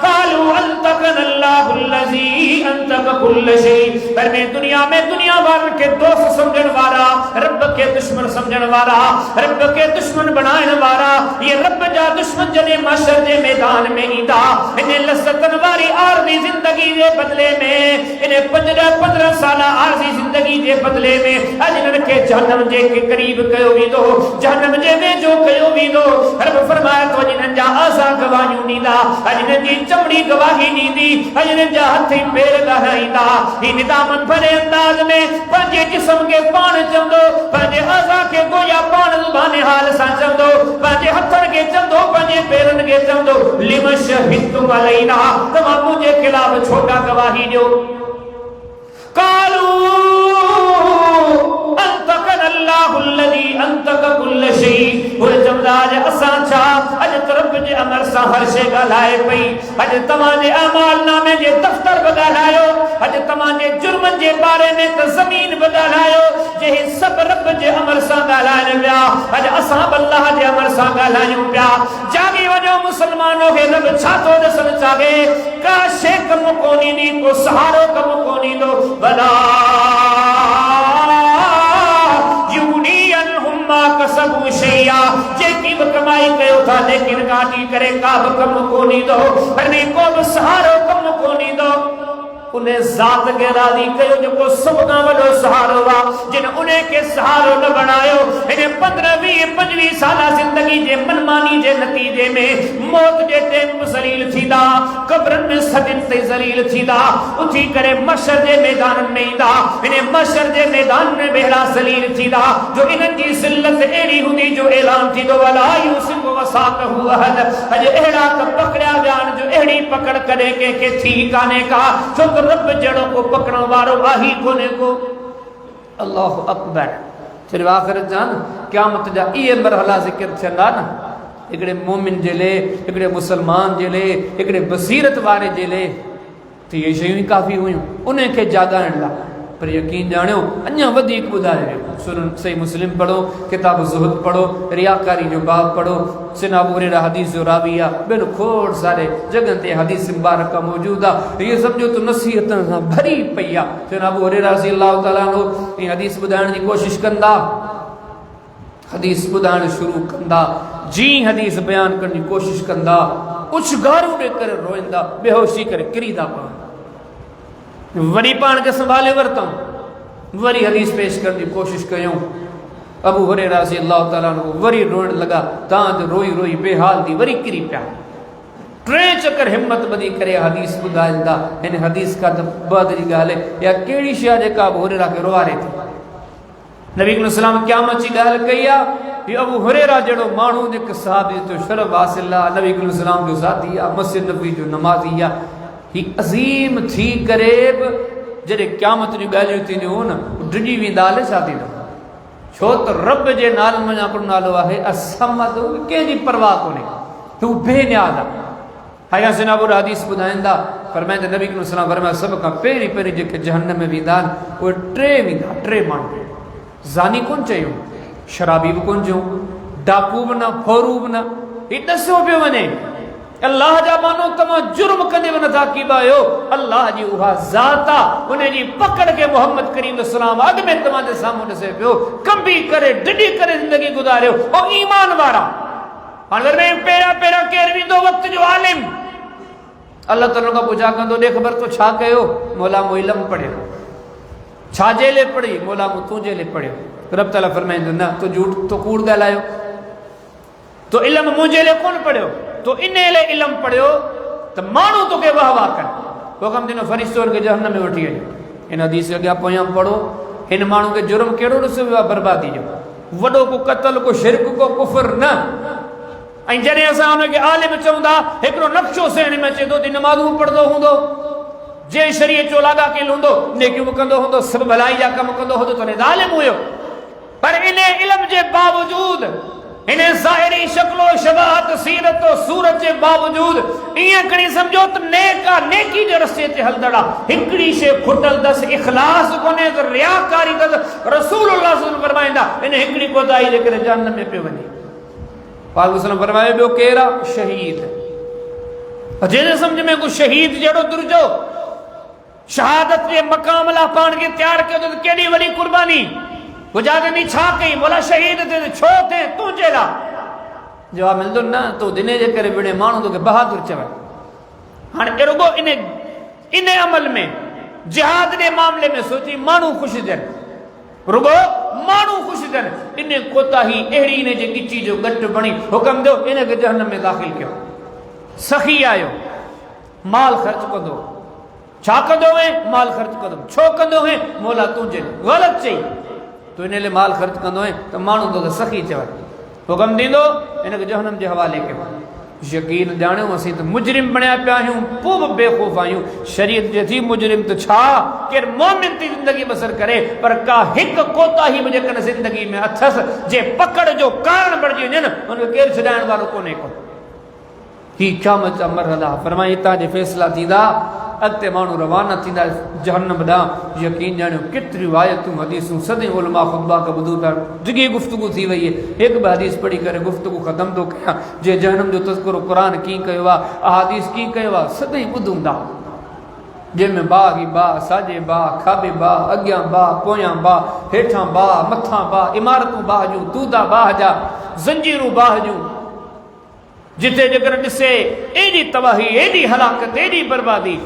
क़ालू अंतक़ना अल्लाहुल्लज़ी अंतक़ कुल्ल शै। पर मैं दुनिया वालों के दोस्त समझण वाला, रब के दुश्मन समझण वाला, रब के दुश्मन बनाइण वाला, ये रब जा दुश्मन जने महशर जे मैदान में ईंदा, इन्हें लज़्ज़तन वारी आरज़ी जिंदगी जे बदले में, इन्हें 15 साल आरज़ी जिंदगी जे बदले में अज इन्हनि खे जहन्नम जे करीब कयो वेंदो, जहन्नम जे वेझो कयो वेंदो। रब फरमाए तो जिन्हनि जा आज़ा गवाहियूं ॾींदा, अज इन्हनि जी चमड़ी गवाही ॾींदी, अज इन्हनि जा हथी पेर ॻाल्हाईंदा। ही निदामत भरे अंदाज में पंहिंजे जिस्म खे पाण चवंदो, पंहिंजे आज़ा खे गोया पाण ज़ुबाने हाल सां चवंदो, पंहिंजे हथनि खे चवंदो, पंहिंजे पेरनि खे चवंदो लिम शहिदतुम अलैना, तव्हां मुंहिंजे ख़िलाफ़ छो था गवाही ॾियो? क़ालू अंतक़ना अल्लाहुल्लज़ी अंतक़ कुल्ल शै। उहे चवंदा असां छा, अॼु त रब जे अमर सां हर शइ ॻाल्हाए पई। अॼु तव्हांजे अमाल नामे जे दफ़्तर बि ॻाल्हायो, अॼु तव्हांजे जुर्मनि जे बारे में त ज़मीन बि ॻाल्हायो, जे सभु रब जे अमर सां ॻाल्हाइनि पिया, अॼु असां बि अल्लाह जे अमर सां ॻाल्हायूं पिया। जागी वञो मुसलमानो खे रब छा थो ॾिसणु चाहे? का शइ कमु कोन ईंदी, को सहारो कमु कोन ईंदो। भला कसबू शैया, जेकी भी कमाई कयो था लेकिन काटी करे का भी कम कोन ईंदो, अने को भी सहारो कम कोन ईंदो। उन्हें ज़ात के राज़ी कयो जेको सब खां वॾो सहारो आहे, जिन उन्हें के सहारो न बनायो। इन्हें 15, 20, 25 साल जिंदगी जे मनमानी जे नतीजे में मौत जे टेम ज़लील थींदा, कब्रन में सदिन ते ज़लील थींदा, उठी करे महशर जे मैदान में ईंदा। इन्हें महशर जे मैदान में बेड़ा ज़लील थींदा, जो इन्हनि जी ज़िल्लत अहिड़ी हूंदी जो ऐलान थींदो वला युसिकु वसाक़हु अहद। अॼु अहिड़ा त पकड़िया विया आहिनि जो अहिड़ी पकड़ कॾहिं कंहिंखे थी कान्हे का, छो त रब जड़ो को पकड़ण वारो आहे कोने को। अल्लाहु अकबर। फिर आखिर जान क़यामत जा इहे मरहला ज़िक्र थियंदा न, हिकिड़े मोमिन जे लाइ, हिकिड़े मुसलमान जे लाइ, हिकिड़े बसीरत वारे जे लाइ त इहे शयूं ई काफ़ी हुयूं उन्हें खे जाॻाइण लाइ। पर यकीन ॼाणियो अञा वधीक ॿुधाए वियो। सुनन सही मुस्लिम पढ़ो, किताब ज़ुहद पढ़ो, रियाकारी जो बाब पढ़ो, सिना अबू हुरैरा हदीस जो रावी आहे, ॿियनि खोड़ सारे जगहनि ते हदीस मुबारक मौजूद आहे। इहे सम्झो त नसीहतनि सां भरी पई आहे। सिना अबू हुरैरा रज़ियल्लाहु ताला अन्हु हीअ हदीस ॿुधाइण जी कोशिशि कंदा, हदीस ॿुधाइण शुरू कंदा, जी हदीस बयान करण जी कोशिशि कंदा, उछगारूं ॾेई करे रोईंदा, बेहोशी करे किरींदा पवंदा। वरी पाण खे संभाले वरितऊं, वरी हदीस पेश करण जी कोशिशि कयूं। अबू हुरैरा रज़ियल्लाहु ताला अन्हु वरी रोइण लॻा, तां त रोई रोई बेहाल थी वरी किरी पिया। 3 चकर हिम्मत ॿधी करे हदीस ॿुधाईंदा। हिन हदीस खां त बाद जी ॻाल्हि या कहिड़ी शइ जेका अबू हुरैरा खे रोआरे थी। नबी सलाम क़यामत जी ॻाल्हि कई आहे, हीउ अबू हुरैरा जहिड़ो माण्हू जेको सहाबी जो शरफ़ हासिल आहे, नबी सलाम जो ज़ाती आहे, मस्जिद नबी जो नमाज़ी आहे, ही अज़ीम थी करे बि जॾहिं क़यामत जूं ॻाल्हियूं थींदियूं न डिॼी वेंदा, हले छा थींदो? छो त रब जे नालनि में हिकिड़ो नालो आहे असमद, कंहिंजी परवाह कोन्हे, तूं बेनियाज़ आहे। हाया सिना अबू हदीस ॿुधाईंदा, फरमाईंदा नबी सलाम फरमाया सभ खां पहिरीं पहिरीं जेके जहन्नम में वेंदा आहिनि उहे 3 वेंदा, 3 माण्हू। ज़ानी कोन चयूं, शराबी बि कोन चयूं, डाकू बि न, फोरू बि न, हीउ ॾसियो पियो वञे अल्लाह जा मानो तव्हां जुर्म कंदे बि नथा की पायो। अल्लाह जी उहा ज़ात आहे, उन जी पकड़ के मोहम्मद करीम सलाम अॻ में तव्हांजे साम्हूं ॾिसे पियो, कंबी करे डिॼी करे ज़िंदगी गुज़ारियो। ऐं ईमान वारा हाणे पहिरियां पहिरियां केरु वेंदो वक़्त जो आलिम, अल्लाह ताला खां पुछा कंदो ॾे ख़बर तो छा कयो? मौला मूं इल्म पढ़ियो। छाजे लाइ पढ़ी? मौला मूं तुंहिंजे लाइ पढ़ियो। रब ताला फरमाईंदो न तो झूठ तो कूड़ ॻाल्हायो। तो इल्म मुझे लिए कौन पढ़ियो तो इन ले इल्म पढ़ियो तो मानू तो के वाह वाह कर हुकम दिनो फरिश्तों के जहन्नम में वठी अचो इन हदीस के पोयां पढ़ो इन मानू के जुर्म केड़ो ॾिसो वियो आहे बर्बादी जो वॾो को क़त्ल को शिरक को कुफर न ऐं जॾहिं असां हुनखे आलिम चऊं था हिकिड़ो नक्शो सेण में अचे थो त नमाज़ूं पढ़ंदो हूंदो जे शरीयत जो लाॻाकियल हूंदो नेकियूं कंदो हूंदो सभु भलाई जा कम कंदो हूंदो त आलिम हुयो पर इन इल्म जे बावजूद इन ज़ाहिरी शक्लो शबाहत सीरत और सूरत के बावजूद इं खणी समझो तो नेका नेकी के रस्ते ते हलदड़ा हिकड़ी शे खुटल दस इखलास कोने तो रियाकारी दस रसूलुल्लाह सल्लल्लाहु अलैहि वसल्लम फरमाइंदा इन हिकड़ी कोताही जे करे जहन्नम में पे वने पाक वसल्लम फरमाए बियो केरा शहीद जेने समझ में को शहीद जेड़ो दुरजो शहादत के मकाम ला पान के तैयार के तो केडी वडी कुर्बानी गुजारनी छा कई बोला शहीद थे छो थे तू जेला जवाब मिलदो ना तो दिने जे करे बिने मानू तो के बहादुर चवे हाने एरोगो इन अमल में जिहाद के मामले में सोची मानू खुश जन रुगो मानू खुश जन इन कोताही एड़ी ने जे गिची जो गट बणी हुक्म दो इन के जहन्नम में दाखिल कियो सखी आयो माल खर्च कंदो छा कंदो है माल खर्च कंदो छो कंदो है मौला तू जे गलत चई तो इन ले माल खर्च कंदो है तो मानू तो सखी चवे हुक्म दींदो इन के जहन्नम के हवाले के यकीन जानो असीं तो मुजरिम बनया पिया आहियूं पोइ बि बेखौफ़ आहियूं शरीयत जे थी मुजरिम तो छा केर मोमिन थी जिंदगी बसर करे पर का हिक कोताही मुझे कन जिंदगी में अथस जे पकड़ जो कारण बणजी वञे न उनखे केर छॾाइण वारो कोन्हे को ही क़यामत जा मरहला फरमाए हितां जे फ़ैसिला थींदा अॻिते माण्हू रवाना थींदा जहन्नम ॾांहुं यकीन ॼाणियो केतिरियूं आयतूं हदीसूं सदी उलमा खुतबा का ॿुधूं था जिगी गुफ़्तगू थी वई है हिकु बि हदीस पढ़ी करे गुफ़्तगू ख़तम थो कयां जे जहन्नम जो तज़किरो क़ुरान कीअं कयो आहे अहादीस कीअं कयो आहे सदाई ॿुधूं था जंहिंमें बाह ई बाह साॼे बाह खाॿे बाह अॻियां बाह पोयां बाह हेठां बाह मथां बाह इमारतूं बाह जूं तूदा बाह जा ज़ंजीरूं बाह जूं जिते जेकर ॾिसे एॾी तबाही एॾी हलाकत एॾी बर्बादी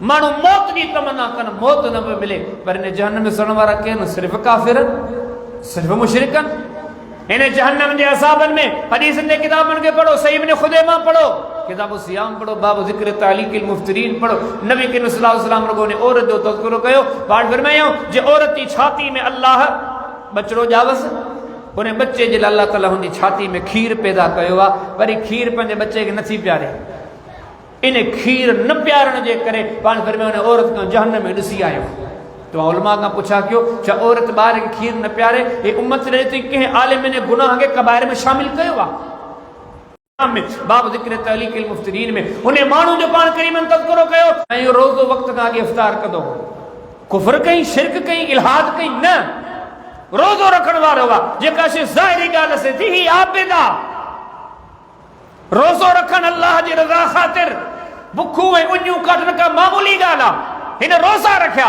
माण्हू मौत जी तमन्ना कनि मौत न पियो मिले पर इन जहन्नम में सड़न वारा केरु सिर्फ़ काफ़िरनि सिर्फ़ मुशरिकनि इन जहन्नम जे अज़ाबनि में हदीसनि जे किताबनि खे पढ़ो सही इब्न खुज़ैमा पढ़ो किताब सियाम पढ़ो बाब ज़िक्र तालीक़िल मुफ़्तिरीन पढ़ो नबी करीम सल्लल्लाहु अलैहि वसल्लम रुगो ने औरत जो तज़किरो कयो पाठ फरमायो जे औरत जी छाती में अल्लाह बचड़ो ॼावस उन बच्चे जे लाइ अल्लाह ताला हुन जी छाती में खीर पैदा कयो आहे वरी खीर पंहिंजे बच्चे खे नथी प्यारे इन खीर न प्यारण जे करे पाण फरमायो उन औरत खां जहन्नम में ॾिसी आयो तो उलमा खां पुछा कयो छा औरत ॿार खे खीर न प्यारे हे उम्मत ॾे थी कंहिं आलिम ने गुनाह खे कबाइर में शामिल कयो आहे बाब ज़िक्र तालीक़िल मुफ़्तिरीन में उन माण्हू जो पाण करीमन तज़किरो कयो ऐं रोज़ो वक़्त खां अॻु इफ़्तार कंदो कुफ़र कई शिरक कई इल्हाद कई न रोज़ो रखण वारो आहे जेका शइ ज़ाहिरी ॻाल्हि से थी ही आबिद आहे रोज़ो रखण अल्लाह जी रज़ा ख़ातिर बुखूं ऐं उञूं कढण का मामूली ॻाल्हि आहे हिन रोज़ा रखिया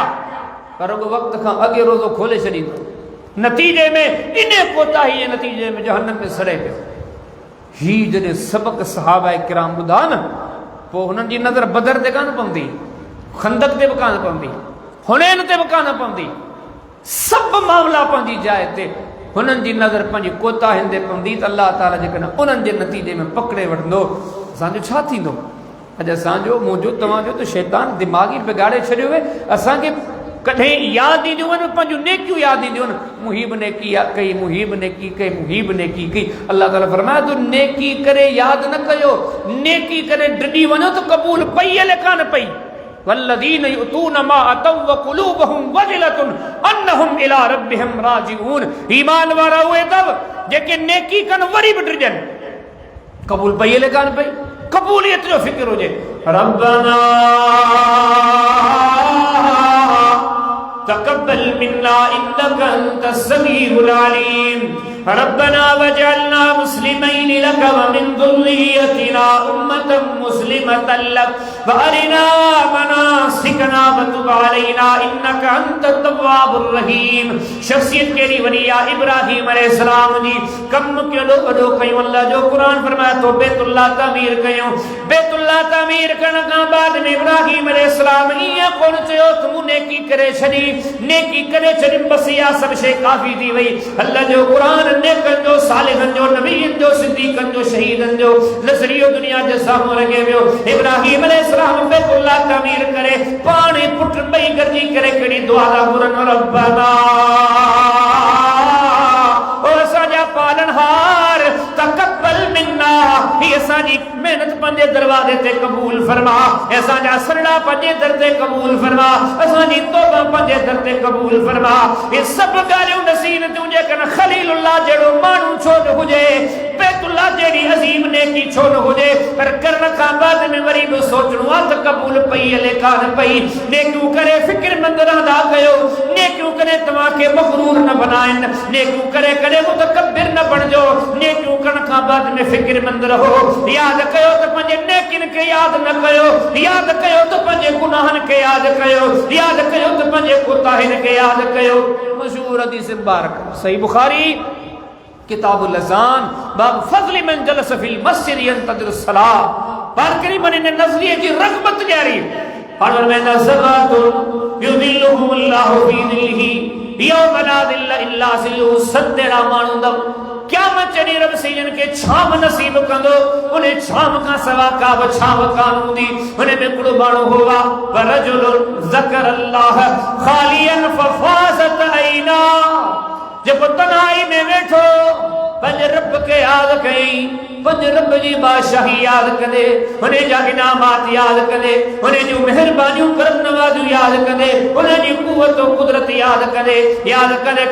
पर रुगो वक़्त खां अॻु रोज़ो खोले छॾींदो नतीजे में इन कोताही जे नतीजे में जहन्नम में सड़े पियो ही जॾहिं सबक़ सहाबा किराम ॿुधा न पोइ हुननि जी नज़र बदर ते कान पवंदी खंदक ते बि कान पवंदी हुनैन ते बि कान पवंदी सब मामला पंहिंजी जाइ ते हुननि जी नज़र पंहिंजी कोताहियुनि ते पवंदी त अल्लाह ताला जेकॾहिं उन्हनि जे नतीजे में पकड़े वठंदो असांजो छा थींदो अॼु असांजो मुंहिंजो तव्हांजो त शैतान दिमाग़ी बिगाड़े छॾियो हुए असांखे कॾहिं यादि ईंदियूं आहिनि पंहिंजूं नेकियूं यादि ईंदियूं आहिनि मुहीब नेकी कई मुहीब नेकी कई मुहीब नेकी कई अल्लाह ताला फरमाए थो नेकी करे यादि न कयो नेकी करे डिॼी वञो त क़बूल पई अले कान पई वल्लज़ीन युतून मा अतौ व क़ुलूबुहुम वजिलतुन अन्नहुम इला रब्बिहिम राजिऊन ईमान वारा उहे अथव जेके नेकी कनि वरी बि डिॼनि क़बूल पई अले कान पई क़बूलियत जो फिक्र हुजे रब्बना तक़ब्बल मिन्ना इन्नका अंतस समीउल अलीम रब्बना वजअलना मुस्लिमैन लक व मिन ज़ुर्रिय्यतिना उम्मतन मुस्लिमतन लक व अरिना मनासिकना व तुब अलैना इन्नका अंतत तव्वाबुर रहीम शख्सियत केड़ी वनी या इब्राहीम अलैहिस्सलाम जी कम केॾो वॾो कयो अल्लाह जो कुरान फरमाए तो बैतुल्लाह तामीर कयो बैतुल्लाह तामीर करण खां बाद में इब्राहीम इब्राहिम अलैहिस्सलाम इया कोन चयो तुम नेकी करे छड़ी बस या सब शे काफी थी वई। अल्लाह जो कुरान नेकन जो सालिहन जो नबीन जो सिद्दीकन जो शहीदन जो नज़रियो दुनिया जे सामने लगे वियो। इब्राहिम अलैहिस्सलाम बैतुल्लाह तामीर करे पानी पुट बई गरजी करे कड़ी दुआ दा कुरान रब्बना ओ साजा पालनहार तकब्बल मिन्ना ये साजी मेहनत पंजे दरवाजे ते कबूल फरमा। ऐसा जा सरड़ा पंजे दर ते कबूल फरमा। असानी तौबा पंजे दर ते कबूल फरमा। ये सब गालियों नसीब तुझे कन खलीलुल्लाह जेड़ो मानू छोड़ हुजे बैतुल्लाह जेड़ी अजीम नेकी छोड़ हुजे पर करन का बाद में वरी भी सोचणो अत कबूल पई ले कान पई नेकू करे फिक्रमंद रहंदा कयो नेकू करे तवा के मगरूर न बनाइन नेकू करे करे मुतकब्बिर न बन जो नेकू कन का बाद में फिक्रमंद रहो। याद कयो तो पंजे नेकिन के याद न कयो याद कयो तो पंजे गुनाहन के याद कयो याद कयो तो पंजे कुताहिन के याद कयो। मशहूर हदीस मुबारक सही बुखारी किताबुल अज़ान बाब फज़ल मन जलस फिल मस्जिद यंतज़िर सलाह बार करीम ने नजरिए की रग़बत जारी और में नज़रात युदिल्लुहुल्लाहु फी दिल्लिही यौम ला दिल्ला इल्ला ज़िल्लुहु सद्देरा मानू दम क़यामत चढ़ी रब सीजन के छाम नसीब कंदो उन्हें छाम का सवा का छाम कानून दी उन्हें में कुड़ो बाणो होगा वरजुल ज़कर अल्लाह खालियन फफाज़त ऐना जब तन्हाई में बैठो पंज रब के याद कई पंज रब जी बादशाही याद करे उन्हें जा इनामात याद करे उन्हें जो मेहरबानियों करम नवाजू याद करे उन्हें जी कुव्वत और कुदरत याद करे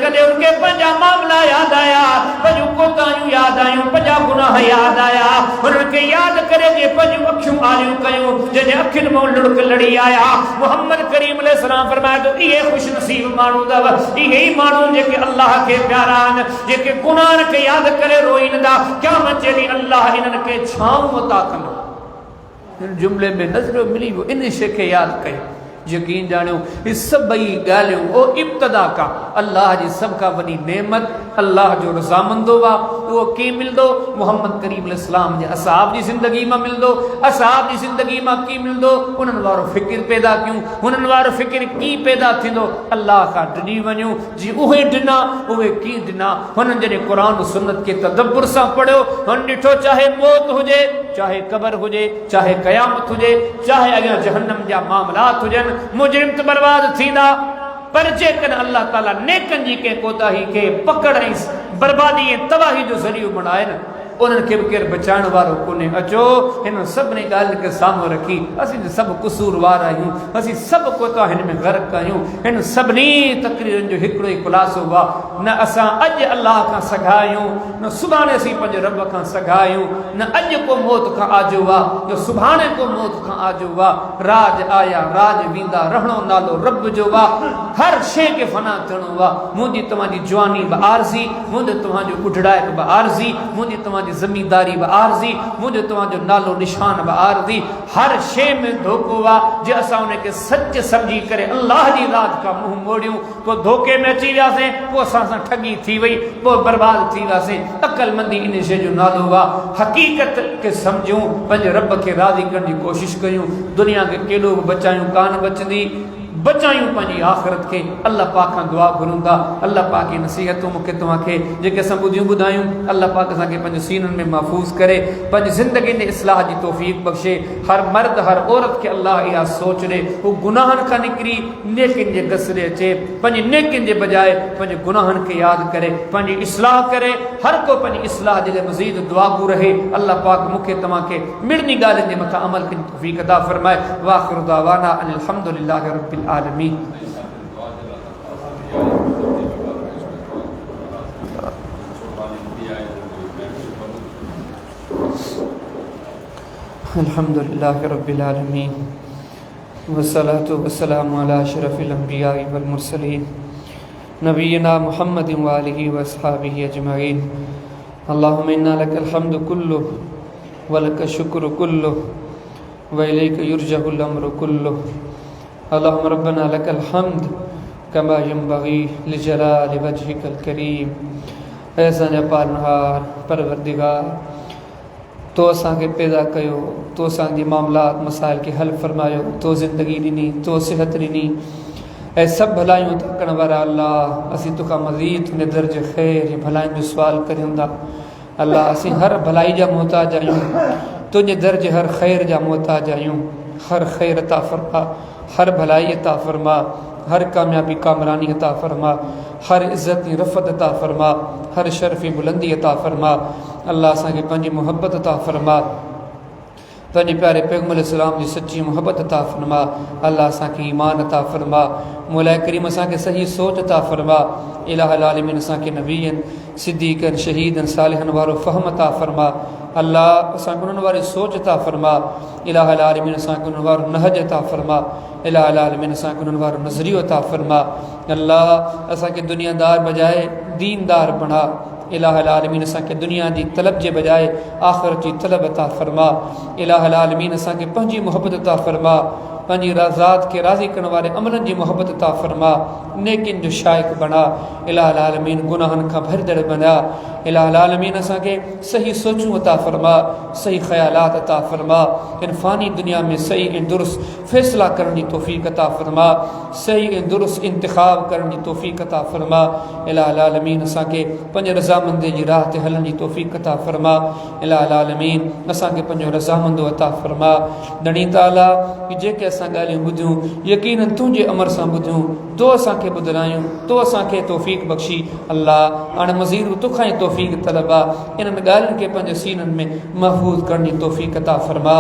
कदे उनके पंजा मामला याद आया पंजू कोतायूं याद आयूं पंजा गुनाह याद आया उनके याद करे जे पंजू अखियूं आलियूं कयूं जे अखिन में लुढ़क लड़ी आया। मोहम्मद करीम अलैहि सलाम फरमाया तो ये खुश नसीब मानू दव ये मानू जेके अल्लाह के प्यारान जेके गुनाह के याद करे रोइंदा क़यामत चढ़ी अल्लाह इन्हनि खे छांव अता कंदो। इन जुमले में नज़र मिली वो इन शे खे याद कयो यकीन जानियो ये सभई ॻाल्हियूं ओ इब्तदा का अल्लाह जी सब का वॾी नेमत अल्लाह जो रज़ामंदो वा वो की मिलदो मोहम्मद करीम अलैहि सलाम जे असहाब जी जिंदगी में मिलदो असहाब जी जिंदगी में की मिलदो उन्हनि वारो फिक्र पैदा क्यों उन्हनि वारो फिक्र की पैदा थिंदो अल्लाह का ॾिनी वञूं जी उहे ॾिना उहे की ॾिना हुननि जॾहिं क़ुरान सुन्नत के तदब्बुर सां पढ़ियो हुन ॾिठो चाहे मौत हुजे चाहे कब्र हुजे चाहे क़यामत हुजे चाहे अॻियां जहन्नम जा मामलात हुजनि मुजरिम तो बर्बाद थींदा पर जेकॾहिं अल्लाह ताला नेकन जी के कोताही के पकड़ ऐं बर्बादी ऐं तबाही जो ज़रियो बणाए न उन्हनि खे बि केरु बचाइण वारो कोन्हे। अचो हिन सभिनी ॻाल्हियुनि खे साम्हूं रखी असीं सभु क़सूरवार आहियूं असीं सभु कोताहियुनि में ग़रक़ आहियूं। हिन सभिनी तक़रीरनि जो हिकिड़ो ई ख़ुलासो आहे न असां अॼु अल्लाह खां सघा आहियूं न सुभाणे असीं पंहिंजे रब खां सघा आहियूं न अॼु को मौत खां आजो आहे न सुभाणे को मौत खां आजो आहे। राज आया राज वेंदा रहणो नालो रब जो आहे हर शइ खे फना थियणो आहे। मुंहिंजी तव्हांजी जवानी बि आरज़ी मुंहिंजो तव्हांजो ॿुढड़ाइप बि आरज़ी मुंहिंजी तव्हांजी ज़मींदारी बि आरज़ी मुंहिंजो तव्हांजो नालो निशान बि आरज़ी हर शइ में धोखो आहे। जे असां उनखे सच सम्झी करे अल्लाह जी रात खां मुंहुं मोड़ियूं पोइ धोखे में अची वियासीं पोइ असां सां ठगी थी वई पोइ बर्बाद थी वियासीं। अक़लमंदी इन शइ जो नालो आहे हक़ीक़त खे सम्झूं पंहिंजे रब खे राज़ी करण जी कोशिशि कयूं दुनिया खे केॾो बि बचायूं कान बचंदी बचायूं पंहिंजी आख़िरत के अल्लाह पाक खां दुआ घुरूं था। अल्लाह पाक की नसीहतूं मूंखे तव्हांखे जेके असां ॿुधियूं ॿुधायूं अल्लाह पाक असांखे पंहिंजे सीननि में महफ़ूज़ करे पंहिंजी ज़िंदगी में इस्लाह जी तौफ़ीक़ बख़्शे। हर मर्द हर औरत खे अल्लाह इहा सोच ॾे हू गुनाहनि खां निकिरी नेकिन जे गसरे अचे पंहिंजी नेकिन जे बजाए पंहिंजे गुनाहनि खे यादि करे पंहिंजी इस्लाह करे हर को पंहिंजी इस्लाह जे लाइ मज़ीद दुआगू रहे। अल्लाह पाक मूंखे तव्हांखे मिड़नी ॻाल्हियुनि जे मथां अमल करण जी तौफ़ीक़ अता फ़रमाए। वाख़िरु दावाना अनिल हम्दुलिल्लाहि रब्बिल आलमीन। अल्हम्दुलिल्लाहि रब्बिल आलमीन वस्सलातु वस्सलामु अला अशरफिल अंबिया वल मुरसलीन नबीना मुहम्मदिन व आलिहि व अस्हाबिहि अजमईन। अल्लाहुम्मा इन्ना लकल हम्दु कुल्लुहु व लकश शुक्रु कुल्लुहु व इलैका युरजउल अम्रु कुल्लुहु। अल्लाहुम्मा रब्बना लकल हम्द कमा यंबगी लिजलालि वजहिकल करीम। ऐ असांजा पालनहार परवरदिगार तो असांखे पैदा कयो, तो असांजे मामलात मसाइल खे हल फरमायो, तो ज़िंदगी ॾिनी, तो सिहत ॾिनी, ऐं सभु भलायूं था करण वारा अल्लाह, असीं तोखां मज़ीद तुंहिंजे दर्ज ख़ैर या भलाइनि जो सुवाल करियूं था। अल्लाह असीं हर भलाई जा मोहताज आहियूं, तुंहिंजे दर्ज हर ख़ैर जा मोहताज आहियूं। हर ख़ैर अता फरमा, हर भलाई अता फरमा, हर कामयाबी कामरानी अता फरमा, हर इज़्ज़त रफ़त अता फरमा, हर शर्फ़ी बुलंदी अता फरमा। अल्लाह असांखे पंहिंजी मुहब्बत अता फरमा, पंहिंजे प्यारे पैगंबर अलैहिस्सलाम जी सच्ची मुहब्बत अता फरमा। अल्लाह असांखे ईमान अता फरमा, मौला करीम असांखे सही सोच अता फरमा। इलाहुल आलमीन असांखे नबीयनि, सिद्दीक़नि, शहीदनि, सालिहनि वारो फ़हम अता फरमा। अल्लाह असांखे उन्हनि वारी सोच अता फरमा। इलाहुल आलमीन असांखे उन्हनि वारो नहज अता फरमा। इलाहुल आलमीन असांखे उन्हनि वारो नज़रियो अता फरमा। अल्लाह असांखे दुनियादार बजाए दीनदार बणा। इलाहुल आलमीन असांखे दुनिया जी तलब जे बजाए आख़िरत जी तलब अता फरमा। इलाहुल आलमीन असांखे पंहिंजी मुहब्बत अता फरमा, पंहिंजी ज़ात खे राज़ी करण वारे अमलनि जी मुहब्बत अता फरमा, नेकिन जो शाइक़ बणा। इलाहुल आलमीन गुनाहनि खां भरदड़ बणा। इलाहुल आलमीन असांखे सही सोचूं अता फरमा, सही ख़यालात अता फरमा। इन फ़ानी दुनिया में सही ऐं दुरुस्त फ़ैसिला करण जी तौफ़ीक़ अता फरमा, सही ऐं दुरुस्त इंतिख़ाब करण जी तौफ़ीक़ अता फरमा। इलाहुल आलमीन असांखे पंहिंजे रज़ामंदी जी राह ते हलण जी तौफ़ीक़ अता फरमा। इलाहुल आलमीन असांखे पंहिंजो रज़ामंदो अता फरमा। धणी ताला जेके असां ॻाल्हियूं ॿुधियूं यकीनन तुंहिंजे अमर सां ॿुधियूं, तो असांखे ॿुधायूं, तो असांखे तौफ़ीक़ बख़्शी। अल्लाह हाणे मज़ीद तोखां ई तौफ़ीक़ तलब आहे, इन्हनि ॻाल्हियुनि खे पंहिंजे सीननि में महफ़ूज़ करण जी तौफ़ीक़ अता फरमा,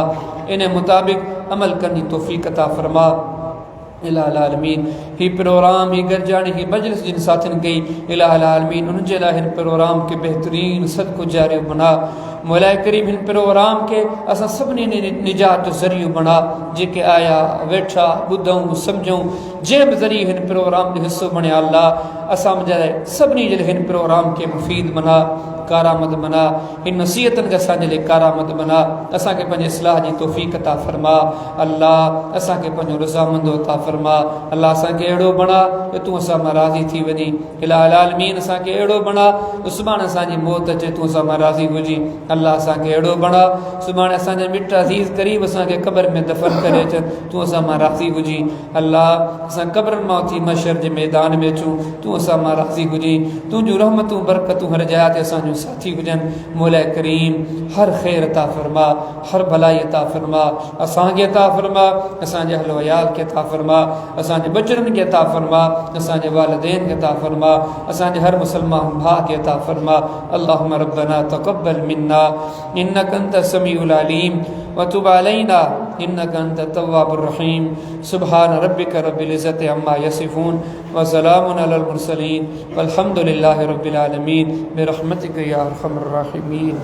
इन मुताबिक़ अमल करण जी तौफ़ीक़ अता फरमा। इलाहुल आलमीन ही प्रोग्राम, ही गरजाणी, ही मजलिस जिन साथियुनि कई, इलाहुल आलमीन उन्हनि जे लाइ हिन प्रोग्राम खे बहितरीन सदको जारियो बणा। मौला करीम हिन प्रोग्राम खे असां सभिनी निजात जो ज़रियो बणा। जेके आया वेठा ॿुधूं सम्झूं, जंहिं बि ज़रिए हिन प्रोग्राम जो हिसो बणिया अल्लाह असां लाइ सभिनी जे लाइ हिन प्रोग्राम खे मुफ़ीद बणा, कारामद बना। इन नसीहतनि खे असांजे लाइ कारामद बना। असांखे पंहिंजे इस्लाह जी तौफ़ीक़ अता फरमा। अल्लाह असांखे पंहिंजो रज़ामंदो अता फरमा। अल्लाह असांखे अहिड़ो बणा जो तूं असां मां राज़ी थी वञी। इलाहुल आलमीन असांखे अहिड़ो बणा सुभाणे असांजी मौत अचे तूं असां मां राज़ी हुजी। अल्लाह असांखे अहिड़ो बणा सुभाणे असांजा मिट अज़ीज़ क़रीब असांखे क़ब्र में दफ़न करे अचनि तूं असां मां राज़ी हुजी। अल्लाह असां क़ब्रनि मां उथी मशर जे मैदान में अचूं तूं असां मां राज़ी हुजी। तुंहिंजूं रहमतूं बरकतूं हर जॻह ते असांजूं साथी हुजनि। मौला करीम हर ख़ैर अता फरमा, हर भलाई अता फरमा, असांखे अता फरमा, असांजे अहल वयाल खे अता फरमा, असांजे बचड़नि खे अता फरमा, असांजे वालिदैन खे अता फरमा, असांजे हर मुसलमान भाउ खे अता फरमा। अल्लाहुम्मा रब्बना तक़ब्बल मिन्ना इन्नका अंत समीउल अलीम व तुब अलैना इन्नका अंत तव्वाबुर रहीम। सुब्हान रब्बिका रब्बिल इज़्ज़ति अम्मा यसिफून व सलामुन अलल मुरसलीन वल्हम्दुलिल्लाहि रब्बिल आलमीन बिरहमतिका या अरहमर राहिमीन।